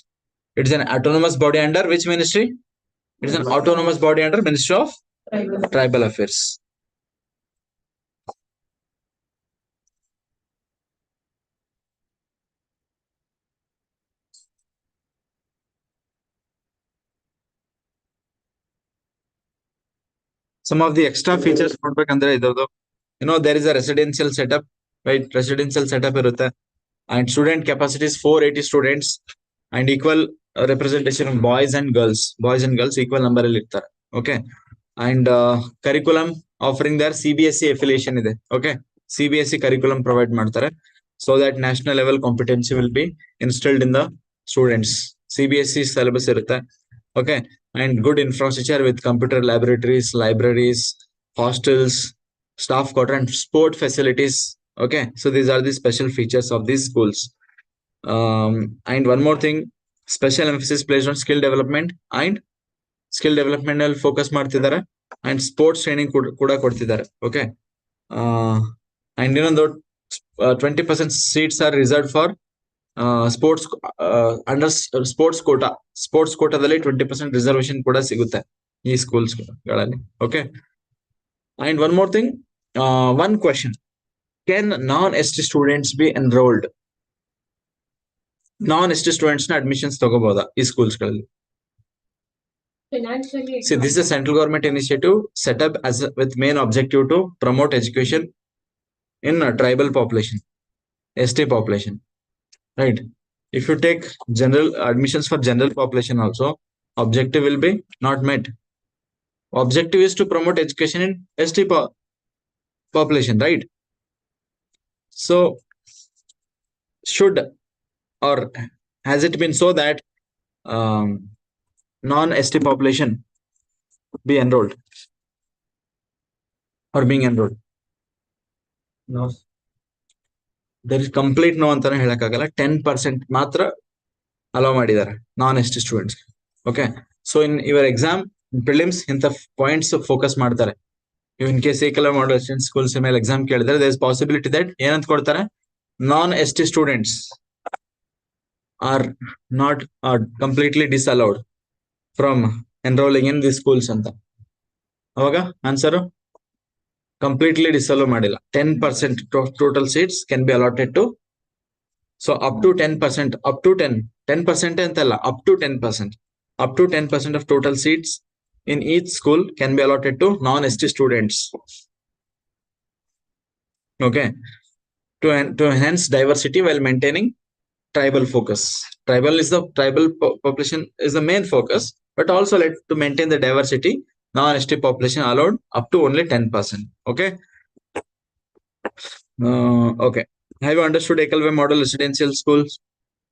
It is an autonomous body under which ministry? It is an autonomous body under Ministry of Tribal Affairs. Some of the extra features ನೋಡ್ಬೇಕಂದ್ರೆ ಇದ್ರದ್ದು, there is a residential setup, right? Residential setup ಇರುತ್ತೆ, and student capacity is 480 students and equal representation of boys and girls equal number ಅಲ್ಲಿ ಇರ್ತಾರೆ. Okay, and curriculum offering their CBSE affiliation ಇದೆ. Okay, CBSE curriculum provide ಮಾಡ್ತಾರೆ, so that national level competency will be instilled in the students. CBSE syllabus ಇರುತ್ತೆ. Okay, and good infrastructure with computer laboratories, libraries, hostels, staff quarter and sport facilities. Okay, so these are the special features of these schools. And one more thing, special emphasis placed on skill development ಅಲ್ಲಿ focus ಮಾಡ್ತಿದ್ದಾರೆ, and sports training ಕೂಡ ಕೊಡ್ತಿದ್ದಾರೆ. Okay, and ಇನ್ನೊಂದು 20% seats are reserved for sports under sports ಕೋಟಾದಲ್ಲಿ 20% reservation ಕೂಡ ಸಿಗುತ್ತೆ ಈ schools ಗಳಲ್ಲಿ. Okay, and one more thing, one question, can non-ST students B enrolled? non-ST students ನ ಅಡ್ಮಿಷನ್ಸ್ ತಗೋಬಹುದಾ ಈ ಸ್ಕೂಲ್ಸ್ ಗಳಲ್ಲಿ? See, this is a central government initiative set up as with main objective to promote education in tribal population, ST population. Right. If you take general admissions for general population also, objective will be not met. Objective is to promote education in ST population, right? So should, or has it been so that non-ST population be enrolled or being enrolled? No. There is complete no ಅಂತಾನೆ ಹೇಳಕ್ಕಾಗಲ್ಲ. 10% ಮಾತ್ರ allow ಮಾಡಿದ್ದಾರೆ non-ST students. Okay, so in your exam prelims ಇಂಥ points focus ಮಾಡ್ತಾರೆ. In case Eklavya model schools ಮೇಲೆ exam ಕೇಳಿದ್ರೆ there is possibility that ಏನಂತ ಕೊಡ್ತಾರೆ, non ST students are not completely disallowed from enrolling in the schools ಅಂತ. ಅವಾಗ answer completely disallow ಮಾಡಿಲ್ಲ. 10% total seats can be allotted to, so up to 10%, up to 10% ಅಂತಲ್ಲ, up to 10%, up to 10% of total seats in each school can be allotted to non-ST students. Okay, to enhance diversity while maintaining tribal focus. Tribal population is the main focus, but also to maintain the diversity, non-ST population allowed up to only 10%. Okay. Okay. Have you understood Eklavya model residential schools?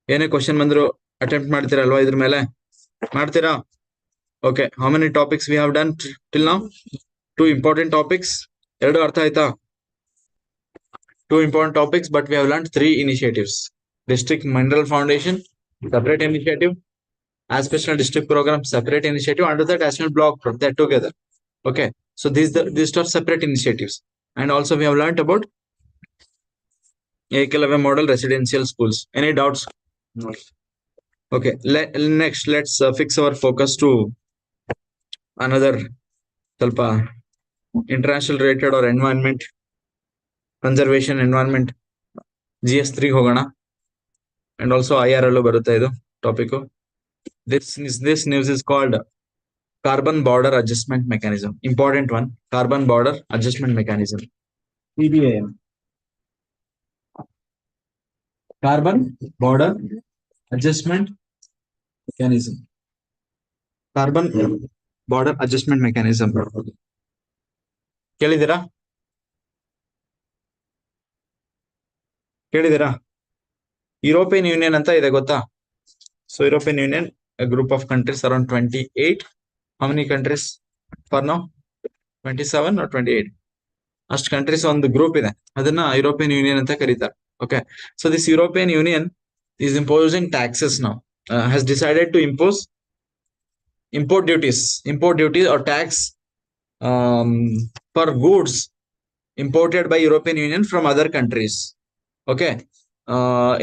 ಏನೇ question ಬಂದ್ರು attempt ಮಾಡ್ತೀರಲ್ವಾ ಇದ್ರ ಮೇಲೆ? ಮಾಡ್ತೀರಾ? Okay, how many topics we have done till now? 2 important topics. ಎರಡು ಅರ್ಥ ಆಯ್ತಾ? 2 important topics, but we have learned 3 initiatives. District Mineral Foundation, separate initiative. Aspirational District Program, separate initiative. Under that, National Block Program, they're together. Okay, so these are separate initiatives. And also we have learned about Eklavya model residential schools. Any doubts? No. Okay, next let's fix our focus to another ಸ್ವಲ್ಪ international related or environment conservation environment GS3 ಹೋಗೋಣ. and also IR ಅಲ್ಲೂ ಬರುತ್ತೆ ಇದು topic. this news is called carbon border adjustment mechanism. Important one, carbon border adjustment mechanism, CBAM. Carbon border adjustment mechanism. Carbon border adjustment mechanism. ಕೇಳಿದಿರಾ? European union ಅಂತ ಇದೆ ಗೊತ್ತಾ? ಸೊ European union, a group of countries around 28. How many countries for now? 27 or 28? ಅಷ್ಟು countries ಒಂದು group ಇದೆ, ಅದನ್ನ European union ಅಂತ ಕರೀತಾರೆ. Okay, so this European Union is imposing taxes now, has decided to impose import duties or tax for goods imported by European Union from other countries. Okay,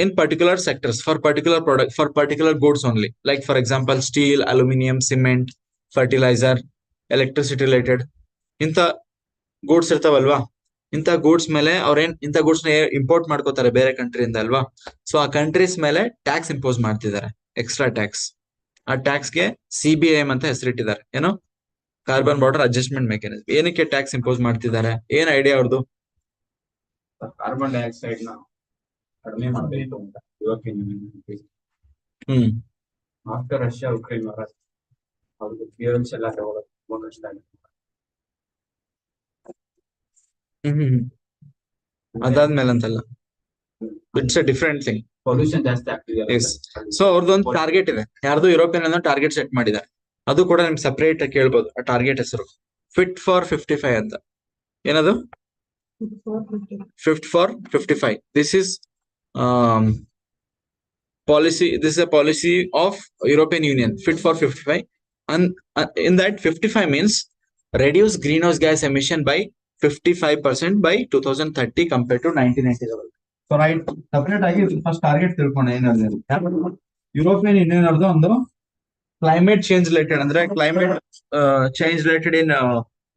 in particular sectors, for particular goods only, like for example steel, aluminum, cement, fertilizer, electricity related ಇಂಥ goods ಇರ್ತಾವಲ್ವಾ, ಇಂಥ goods ಮೇಲೆ ಅವ್ರೇನ್ ಇಂಥ goods ನ import ಮಾಡ್ಕೋತಾರೆ ಬೇರೆ ಕಂಟ್ರಿಯಿಂದ ಅಲ್ವಾ. So ಆ ಕಂಟ್ರೀಸ್ ಮೇಲೆ ಟ್ಯಾಕ್ಸ್ ಇಂಪೋಸ್ ಮಾಡ್ತಿದ್ದಾರೆ, ಎಕ್ಸ್ಟ್ರಾ ಟ್ಯಾಕ್ಸ್. ಆ ಟ್ಯಾಕ್ಸ್ಗೆ CBAM ಅಂತ ಹೆಸರಿಟ್ಟಿದ್ದಾರೆ. ಏನು? Carbon border adjustment mechanism. ಏನಕ್ಕೆ ಟ್ಯಾಕ್ಸ್ ಇಂಪೋಸ್ ಮಾಡ್ತಿದ್ದಾರೆ? ಏನ್ ಐಡಿಯಾ ಅವ್ರದ್ದು? ಕಾರ್ಬನ್ ಡೈಆಕ್ಸೈಡ್ ನ ಕಡಿಮೆ ಮಾಡಬೇಕು ಅಂತ European union. After Russia Ukraine ವಾರ ಅವ್ರಿಗೆ ಫ್ಯೂಯಲ್ಸ್ ಎಲ್ಲ ತಗೊಳ್ಳೋದು ತುಂಬಾ ಕಷ್ಟ ಆಗುತ್ತೆ. ಅದಾದ್ಮೇಲೆ ಅಂತಲ್ಲ, it's a different thing. Pollution ಜಾಸ್ತಿ ಆಗ್ತಿದೆ. ಸೊ ಅವ್ರದ್ದೊಂದು ಟಾರ್ಗೆಟ್ ಇದೆ, ಯಾರ್ದು ಯುರೋಪಿಯನ್ ಅನ್ನೋ ಟಾರ್ಗೆಟ್ ಸೆಟ್ ಮಾಡಿದ್ದಾರೆ. ಅದು ಕೂಡ ನಿಮ್ಗೆ ಸಪರೇಟ್ ಕೇಳ್ಬೋದು. ಆ ಟಾರ್ಗೆಟ್ ಹೆಸರು ಫಿಟ್ ಫಾರ್ 55 ಅಂತ. ಏನದು? Fit for 55. This is policy. This is a policy of European Union, fit for 55, and in that 55 means reduce greenhouse gas emission by 55% by 2030 compared to 1990 level. So right, separate ಆಗಿ first target ತಿಳ್ಕೊಂಡು ಏನಾದ್ರೆ European union ಅವ್ರದ್ದು ಒಂದು climate change related, ಅಂದ್ರೆ climate change related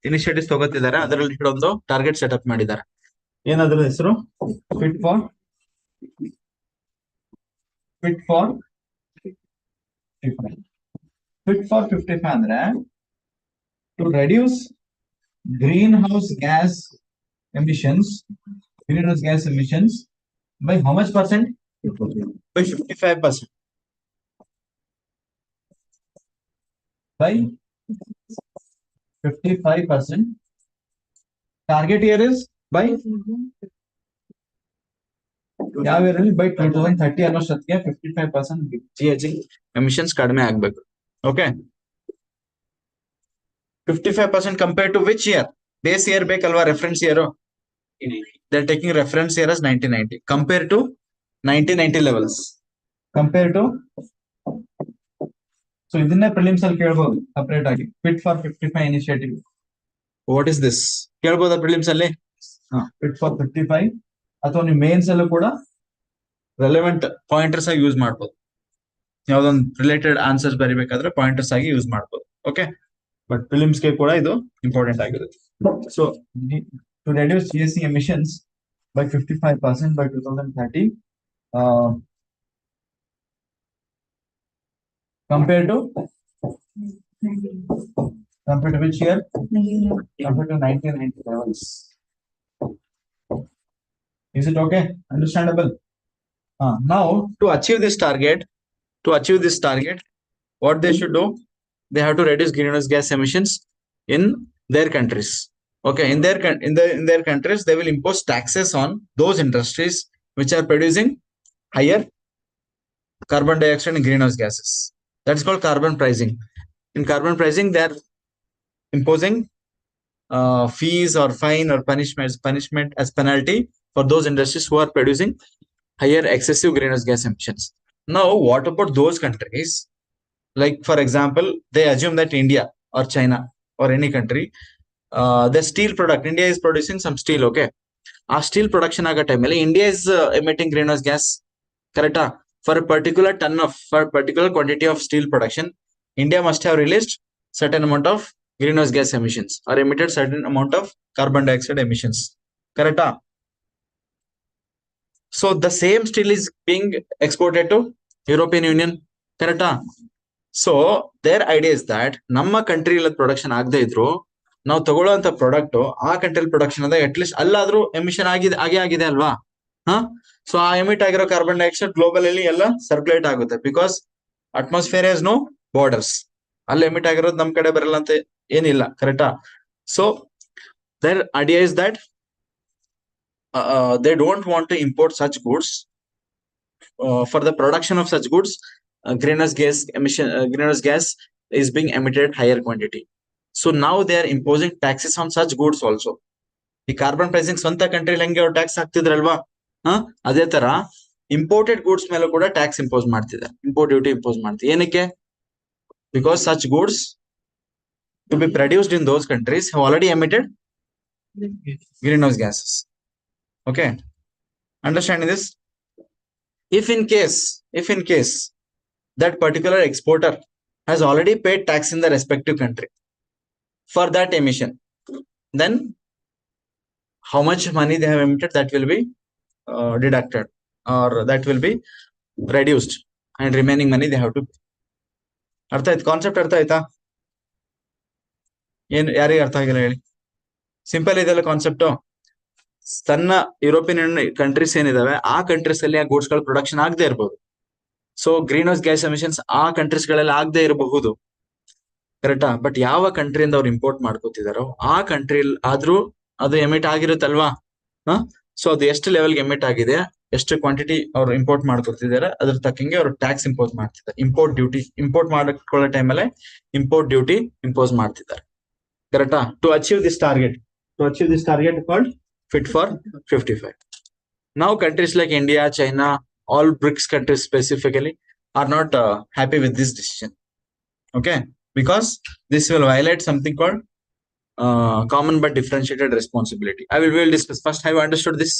initiatives ತಗೋತಿದ್ದಾರೆ. ಅದರ related ಒಂದು target setup ಮಾಡಿದ್ದಾರೆ. ಏನಾದ್ರ ಹೆಸರು? Fit for 55. Fit for 55 ಅಂದ್ರೆ to reduce greenhouse gas emissions by how much percent? By 55%. By 55%. Target here is by ಯಾವ ಇರಲಿ ಬೈ 2030 ಅನ್ನೋಷ್ಟೊತ್ತಿಗೆ 55% GHG ಎಮಿಷನ್ಸ್ ಕಡಿಮೆ ಆಗ್ಬೇಕು. Okay, 55% compare to which year? Base year ಬೇಕಲ್ವಾ, reference year. They are taking reference year as 1990 compare to 1990 levels. Compare to so ಇದನ್ನೇ prelims ಅಲ್ಲಿ ಕೇಳ್ಬೋದು separate ಆಗಿ. Fit for 55 initiative, what is this ಕೇಳ್ಬೋದಾ prelims ಅಲ್ಲಿ? Fit for 55, ಅಥವಾ ನೀವು mains ಅಲ್ಲೂ ಕೂಡ ರೆಲೆವೆಂಟ್ ಪಾಯಿಂಟರ್ಸ್ ಆಗಿ ಯೂಸ್ ಮಾಡ್ಬೋದು. ಯಾವ್ದೊಂದು ರಿಲೇಟೆಡ್ ಆನ್ಸರ್ಸ್ ಬರಿಬೇಕಾದ್ರೆ ಪಾಯಿಂಟರ್ಸ್ ಆಗಿ ಯೂಸ್ ಮಾಡ್ಬೋದು. ಓಕೆ, ಬಟ್ ಫಿಲಿಮ್ಸ್ಗೆ ಕೂಡ ಇದು ಇಂಪಾರ್ಟೆಂಟ್ ಆಗಿರುತ್ತೆ. So to reduce GSC emissions by 55% by 2030, compared to which year? Compared to 1990 levels. Is it okay? Understandable? Now to achieve this target, what they should do? They have to reduce greenhouse gas emissions in their countries. Okay, in their countries, they will impose taxes on those industries which are producing higher carbon dioxide and greenhouse gases. That is called carbon pricing. In carbon pricing, they are imposing fees or fine or punishment as penalty for those industries who are producing higher excessive greenhouse gas emissions. Now, what about those countries? Like, for example, they assume that India or China or any country, the steel product, India is producing some steel, okay? Our steel production aga time ಅಲ್ಲಿ India is emitting greenhouse gas, correct? For a particular particular quantity of steel production, India must have released certain amount of greenhouse gas emissions or emitted certain amount of carbon dioxide emissions, correct? So the same steel is being exported to European Union, correct? So there idea is that ನಮ್ಮ country production ಆಗದೆ ಇದ್ರು ನಾವು ತಗೊಳ್ಳೋಂತ product ಆ country production ಅದ at least ಅಲ್ಲಾದ್ರೂ emission ಆಗಿದೆ ಅಲ್ವಾ? ಸೊ ಆ ಎಮಿಟ್ ಆಗಿರೋ ಕಾರ್ಬನ್ ಡೈಆಕ್ಸೈಡ್ ಗ್ಲೋಬಲ್ ಅಲ್ಲಿ ಎಲ್ಲ ಸರ್ಕ್ಯುಲೇಟ್ ಆಗುತ್ತೆ, because atmosphere has no borders. ಅಲ್ಲಿ ಎಮಿಟ್ ಆಗಿರೋದು ನಮ್ ಕಡೆ ಬರಲ್ಲ ಅಂತ ಏನಿಲ್ಲ, ಕರೆಕ್ಟಾ? So there idea is that they don't want to import such goods. For the production of such goods, greenhouse gas is being emitted at higher quantity. So now they are imposing taxes on such goods also. ಈ carbon pricing ಸ್ವಂತ country ಹೆಂಗೆ ಅವ್ರು tax ಹಾಕ್ತಿದ್ರಲ್ವಾ, ಅದೇ ತರ imported goods ಮೇಲೂ ಕೂಡ tax impose ಮಾಡ್ತಿದ್ದಾರೆ, import duty impose ಮಾಡ್ತಿದೆ. ಏನಕ್ಕೆ? Because such goods to be produced in those countries have already emitted greenhouse gases. Okay, understanding this? If in case that particular exporter has already paid tax in the respective country for that emission, then how much money they have emitted, that will be deducted, or that will be reduced, and remaining money they have to pay. ಅರ್ಥ ಆಯ್ತು? Concept ಅರ್ಥ ಆಯ್ತಾ? ಏನ್ ಯಾರಿಗೆ ಅರ್ಥ ಆಗಿಲ್ಲ ಹೇಳಿ? Simple ಇದೆಲ್ಲ ಕಾನ್ಸೆಪ್ಟ್. ಸಣ್ಣ ಯುರೋಪಿಯನ್ ಯೂನಿಯನ್ ಕಂಟ್ರೀಸ್ ಏನಿದಾವೆ ಆ ಕಂಟ್ರೀಸ್ ಅಲ್ಲಿ ಆ ಗೂಡ್ಸ್ ಗಳ ಪ್ರೊಡಕ್ಷನ್ ಆಗದೆ ಇರಬಹುದು. So green house gas emissions ಆ ಕಂಟ್ರೀಸ್ ಗಳಲ್ಲಿ ಆಗದೆ ಇರಬಹುದು, ಕರೆಕ್ಟಾ? ಬಟ್ ಯಾವ ಕಂಟ್ರಿಯಿಂದ ಅವ್ರು ಇಂಪೋರ್ಟ್ ಮಾಡ್ಕೋತಿದಾರೋ ಆ ಕಂಟ್ರಿ ಆದ್ರೂ ಅದು ಎಮಿಟ್ ಆಗಿರುತ್ತಲ್ವಾ? ಸೊ ಅದು ಎಷ್ಟು ಲೆವೆಲ್ಗೆ ಎಮಿಟ್ ಆಗಿದೆ, ಎಷ್ಟು ಕ್ವಾಂಟಿಟಿ ಅವ್ರು ಇಂಪೋರ್ಟ್ ಮಾಡ್ಕೊತಿದ್ದಾರೆ, ಅದ್ರ ತಕ್ಕಂಗೆ ಅವ್ರು ಟ್ಯಾಕ್ಸ್ ಇಂಪೋಸ್ ಮಾಡ್ತಿದ್ದಾರೆ. ಇಂಪೋರ್ಟ್ ಡ್ಯೂಟಿ ಇಂಪೋರ್ಟ್ ಮಾಡ್ಕೊಳ್ಳೋ ಟೈಮಲ್ಲೇ ಇಂಪೋರ್ಟ್ ಡ್ಯೂಟಿ ಇಂಪೋಸ್ ಮಾಡ್ತಿದ್ದಾರೆ, ಕರೆಕ್ಟಾ? To achieve this target called Fit for 55. Now countries like India, China, all BRICS countries specifically are not happy with this decision. Okay, because this will violate something called common but differentiated responsibility. I will discuss. First, have you understood this?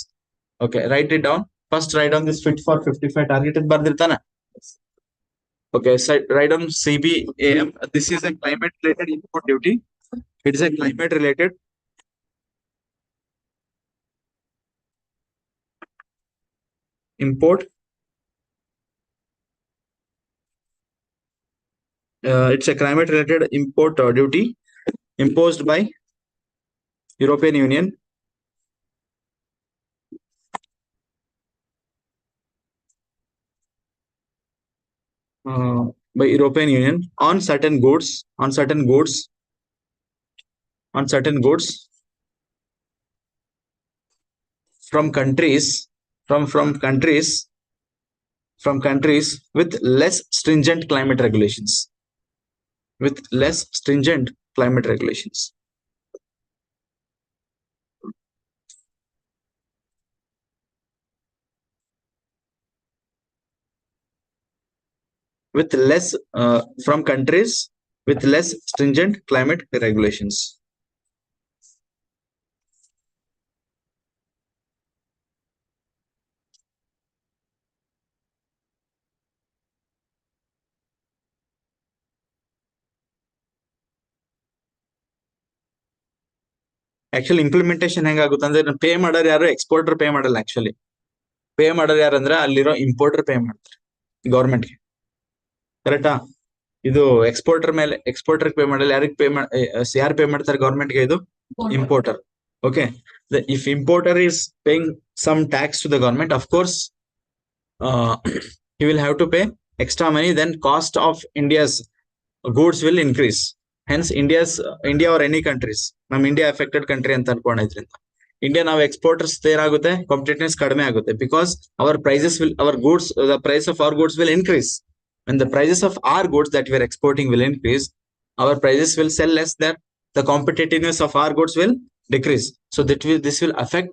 Okay, write it down. First, write down this Fit for 55 target. Okay, so write down CBAM. This is a climate related import duty. It is a climate related import. It's a climate related import duty imposed by European Union on certain goods from countries with less stringent climate regulations. with less from countries with less stringent climate regulations. Actually implementation ಹೆಂಗಾಗುತ್ತೆ ಅಂದ್ರೆ pay ಮಾಡೋರು ಯಾರು exporter pay ಮಾಡಲ್ಲ. Actually pay ಮಾಡೋರು ಯಾರಂದ್ರೆ ಅಲ್ಲಿರೋ importer pay ಮಾಡ್ತಾರೆ ಗೌರ್ಮೆಂಟ್ಗೆ. ಕರೆಕ್ಟಾ? ಇದು ಎಕ್ಸ್ಪೋರ್ಟರ್ ಪೇ ಮಾಡಲ್ಲ. ಯಾರು ಪೇ ಮಾಡ್ತಾರೆ ಗೌರ್ಮೆಂಟ್ಗೆ? ಇದು importer. Okay, if importer is paying some tax to the government, of course he will have to pay extra money, then cost of India's goods will increase. Hence India or any countries, ನಮ್ India affected country ಅಂತ ಅನ್ಕೊಂಡಿದ್ರಿಂದ India ನಾವು exporters ಏನಾಗುತ್ತೆ, competitiveness ಕಡಿಮೆ ಆಗುತ್ತೆ. Because our goods, the price of our goods will increase. When the prices of our goods that we are exporting will increase, our prices will sell less, that the competitiveness of our goods will decrease. So this will affect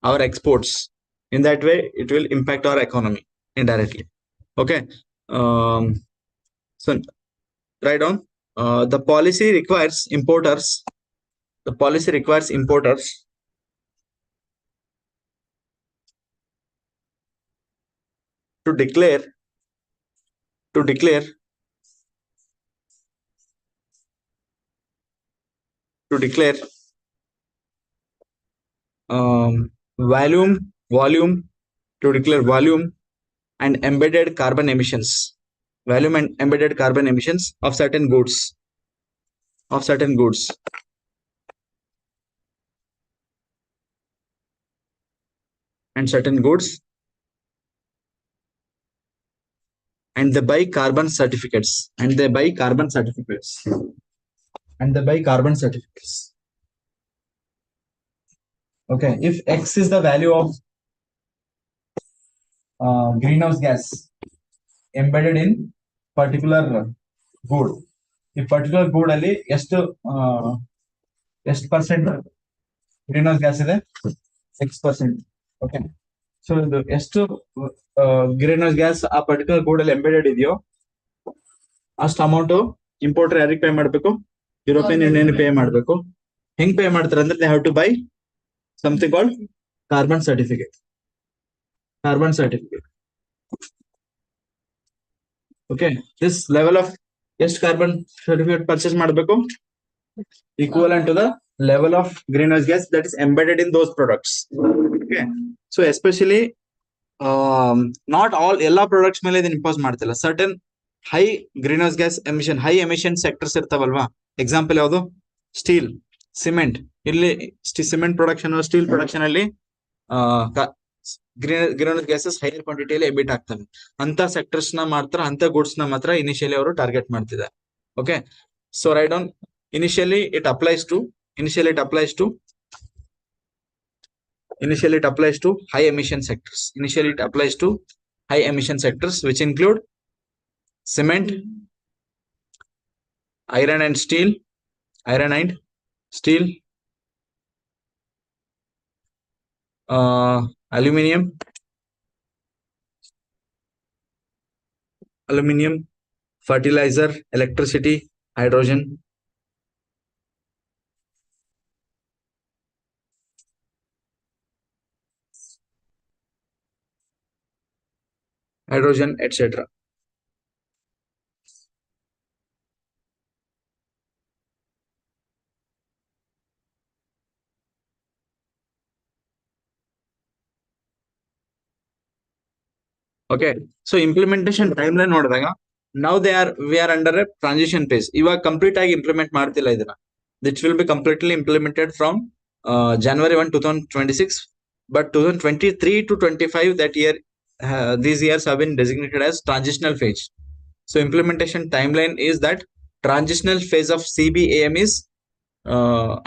our exports. In that way, it will impact our economy indirectly. Okay. So write down. The policy requires importers. The policy requires importers to declare volume and embedded carbon emissions. Volume and embedded carbon emissions of certain goods. And they buy carbon certificates. Okay, if X is the value of greenhouse gas embedded in particular good, ಈ particular ಗೂಡ್ ಅಲ್ಲಿ ಎಷ್ಟು percent greenhouse gas ಇದೆ? 6%. Okay, so ಇದು ಎಷ್ಟು greenhouse gas ಆ particular ಗೂಡ್ ಅಲ್ಲಿ embedded ಇದೆಯೋ ಅಷ್ಟು ಅಮೌಂಟ್ ಇಂಪೋರ್ಟರ್ ಯಾರಿಗೆ ಪೇ ಮಾಡ್ಬೇಕು? ಯುರೋಪಿಯನ್ ಯೂನಿಯನ್ ಪೇ ಮಾಡ್ಬೇಕು. ಹೆಂಗ್ ಪೇ ಮಾಡ್ತಾರೆ ಅಂದ್ರೆ they have to buy something called carbon certificate. Okay, this level of ಎಷ್ಟು ಕಾರ್ಬನ್ ಸರ್ಟಿಫಿಕೇಟ್ ಪರ್ಚೇಸ್ ಮಾಡಬೇಕು? Equivalent to the level of greenhouse gas that is embedded in those products. Okay, so especially not all ಎಲ್ಲ products ಮೇಲೆ ಇದನ್ನ impose ಮಾಡ್ತಿಲ್ಲ. Certain high greenhouse gas emission, high emission sectors ಇರ್ತಾವಲ್ವಾ. Example ಯಾವುದು? Steel, cement. ಇಲ್ಲಿ cement production, steel production ಅಲ್ಲಿ greenhouse gases higher ಕ್ವಾಂಟಿಟಿಯಲ್ಲಿ emit ಆಗ್ತವೆ. ಅಂತ ಸೆಕ್ಟರ್ಸ್ ನ ಮಾತ್ರ, ಅಂತ ಗುಡ್ಸ್ ನ ಮಾತ್ರ ಇನಿಷಿಯಲಿ ಅವರು ಟಾರ್ಗೆಟ್ ಮಾಡ್ತಿದ್ದಾರೆ. Okay, so write down. Initially it applies to high emission sectors. Which include cement, iron and steel, aluminum, fertilizer, electricity, hydrogen, etc. Okay, so implementation timeline ನೋಡಿದಾಗ now we are under a transition phase. ಇವಾಗ complete ಆಗಿ implement ಮಾಡ್ತಿಲ್ಲ ಇದನ್ನ. This will be completely implemented from January 1, 2026, but 2023 to 25 that year, these years have been designated as transitional phase. So implementation timeline is that transitional phase of CBAM is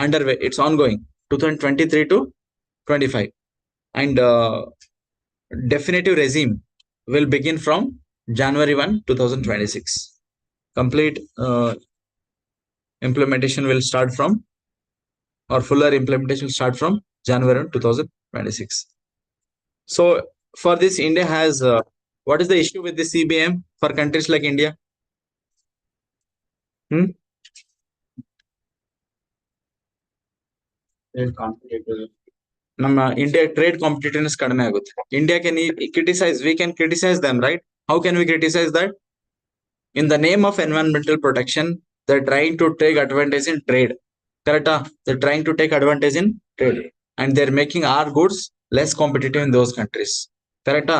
underway. It's ongoing 2023 to 25, and definitive regime will begin from January 1, 2026. Complete implementation will start from, or fuller implementation will start from January 2026. So for this, India has What is the issue with the CBM for countries like India? ನಮ್ಮ India trade competitiveness ಕಡಿಮೆ ಆಗುತ್ತೆ. India we can criticize them, right? How can we criticize that? In the name of environmental protection, they're trying to take advantage in trade. Correct? They're trying to take advantage in trade, and they're making our goods less competitive in those countries. Correct?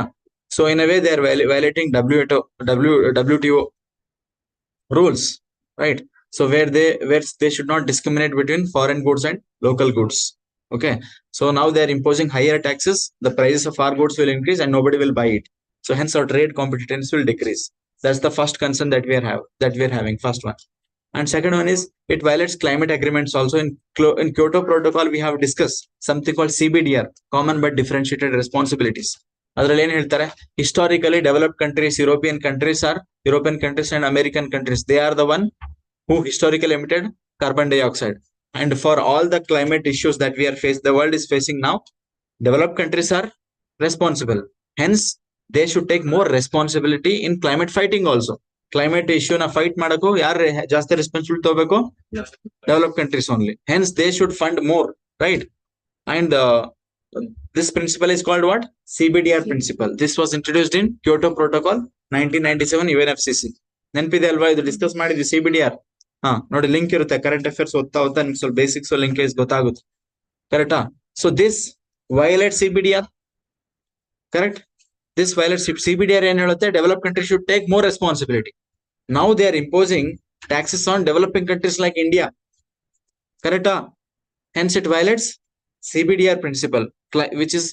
So in a way, they're violating WTO rules, right? So where they should not discriminate between foreign goods and local goods. Okay, so now they are imposing higher taxes. The prices of our goods will increase and nobody will buy it. So hence our trade competitiveness will decrease. That's the first concern that we are having. First one. And second one is it violates climate agreements also. In Kyoto Protocol, we have discussed something called CBDR, common but differentiated responsibilities. ಅದರಲ್ಲಿ ಏನ್ ಹೇಳ್ತಾರೆ, historically developed countries, European countries and American countries, they are the one who historically emitted carbon dioxide. And for all the climate issues that the world is facing now, developed countries are responsible. Hence, they should take more responsibility in climate fighting also. Climate issue na fight ಮಾಡಬೇಕು ಯಾರು ಜಾಸ್ತಿ responsibility ತಗೋಬೇಕು? Developed countries only. Hence, they should fund more, right? And this principle is called what? CBDR principle. This was introduced in Kyoto Protocol 1997 UNFCCC. ನೆನಪಿದೆ ಅಲ್ವಾ? ಇದು discuss ಮಾಡಿದ್ವಿ CBDR. ನೋಡಿ, link ಇರುತ್ತೆ. ಕರೆಂಟ್ ಅಫೇರ್ಸ್ ಓದ್ತಾ ನಿಮ್ಗೆ ಸ್ವಲ್ಪ ಬೇಸಿಕ್ಸ್ ಲಿಂಕ್ ಗೊತ್ತಾಗುತ್ತೆ. ಕರೆಕ್ಟಾ? So this violate CBDR. Correct? This violates CBDR. ಏನ್ ಹೇಳುತ್ತೆ? Develop country should take more responsibility. Now they are imposing taxes on developing countries like India. Correct? Hence it violates CBDR principle, which is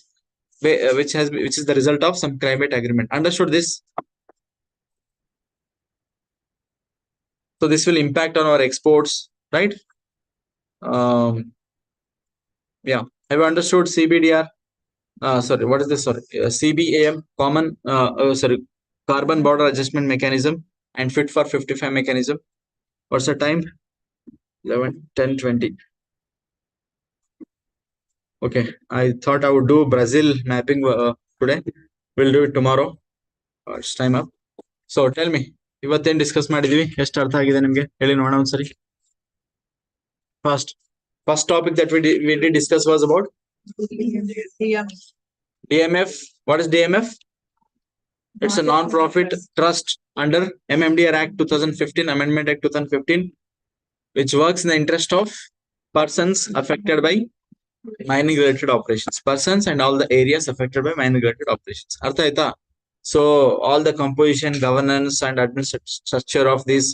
the result of some climate agreement. Understood this? So this will impact on our exports, right? Yeah. Have you understood CBDR? Sorry, what is this? Sorry, CBAM, common, carbon border adjustment mechanism, and fit for 55 mechanism. What's the time? 11, 10, 20. Okay, I thought I would do Brazil mapping today. We'll do it tomorrow. It's time up. So tell me, ಇವತ್ತೇನ್ discuss ಮಾಡಿದೀವಿ? ಎಷ್ಟು ಅರ್ಥ ಆಗಿದೆ ನಿಮ್ಗೆ? ಹೇಳಿ ನೋಡೋಣ ಒಂದ್ಸರಿ. First topic that we did discuss was about DMF. What is DMF? It's a non-profit trust under MMDR Act 2015, Amendment Act 2015, which works in the interest of persons affected by mining related operations. Persons and all the areas affected by mining related operations. Artha aita? So all the composition, governance and administrative structure of this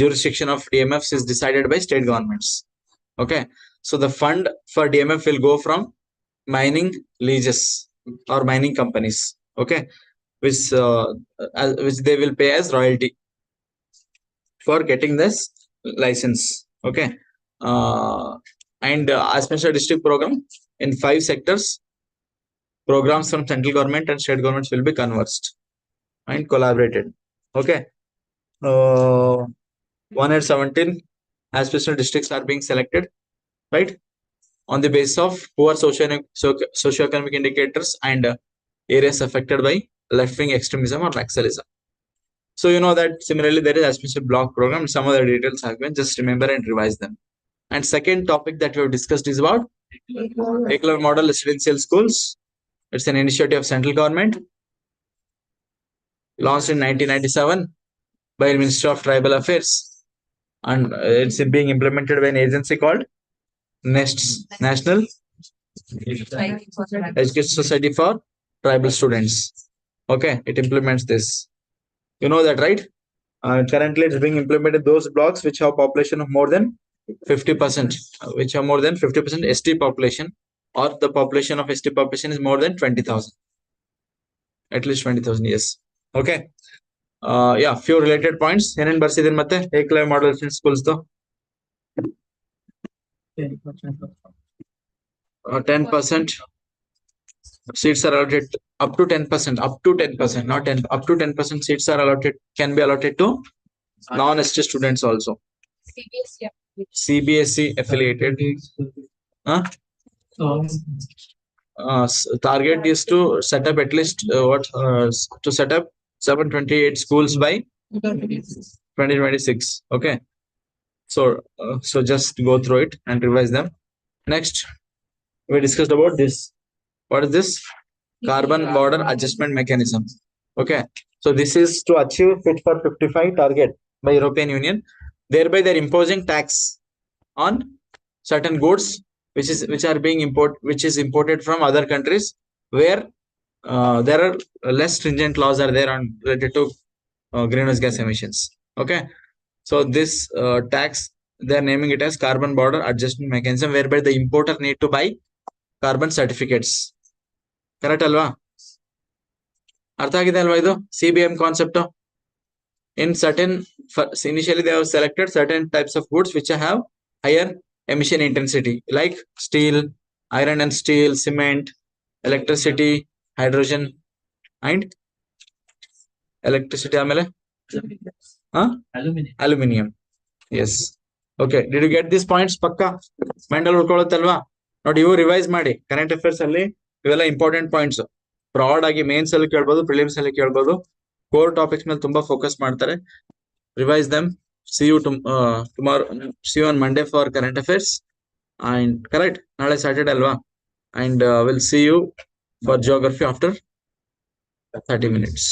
jurisdiction of DMFs is decided by state governments. Okay, so the fund for DMF will go from mining leases or mining companies. Okay, which they will pay as royalty for getting this license. Okay, and as special district program in 5 sectors, programs from central government and state governments will be conversed and collaborated. Okay, 117 as special districts are being selected, right, on the basis of poor socio-economic indicators and areas affected by left-wing extremism or Naxalism. So you know that similarly there is a special block program. Some other details have been, just remember and revise them. And second topic that we have discussed is about Eklar Model Residential Schools. It's an initiative of central government launched in 1997 by the Ministry of Tribal Affairs, and it's being implemented by an agency called NESTS, National Education Society for Tribal Students. Okay, it implements this. You know that, right? Currently, it's being implemented those blocks which have population of more than 50%, which are more than 50% ST population, or the population of ST population is more than 20,000, at least 20,000. Yes. Okay. Yeah, few related points. Enen barsidin matte Eklar Model Schools tho 10% seats are allotted, up to 10%, not 10, up to 10% seats are allotted, can be allotted to non-ST students also. CBSE affiliated. target is to set up at least to set up 728 schools by 2026. Okay. So just go through it and revise them. Next, we discussed about this. What is this? Carbon border adjustment mechanism. Okay. So this is to achieve Fit for 55 target by European Union. Thereby, they're imposing tax on certain goods which is imported from other countries where there are less stringent laws are there on related to greenhouse gas emissions. Okay. So this tax, they're naming it as carbon border adjustment mechanism, whereby the importer need to buy carbon certificates. Correct alva? ಅರ್ಥ ಆಗಿದೆ ಅಲ್ವಾ ಇದು CBM concept? In certain, initially they have selected certain types of goods which have higher emission intensity, like steel, iron and steel, cement, electricity, hydrogen, and electricity ಆಮೇಲೆ aluminium. Yes. Okay. Did you get these points? ಪಕ್ಕ ಮೈಂಡಲ್ಲಿ ಉಳ್ಕೊಳ್ಳುತ್ತಲ್ವಾ? ನೋಡಿ, ಇವು revise ಮಾಡಿ. Current affairs ಅಲ್ಲಿ ಇವೆಲ್ಲ important points. Broad ಆಗಿ mains ಅಲ್ಲಿ ಕೇಳ್ಬೋದು, ಪ್ರಿಲಿಮ್ಸ್ ಅಲ್ಲಿ ಕೇಳ್ಬೋದು. ಕೋರ್ ಟಾಪಿಕ್ಸ್ ಮೇಲೆ ತುಂಬಾ ಫೋಕಸ್ ಮಾಡ್ತಾರೆ. Revise dum. See you tomorrow. See you on Monday for current affairs. And correct, ನಾಳೆ Saturday ಅಲ್ವಾ? And we'll see you for geography after 30 minutes.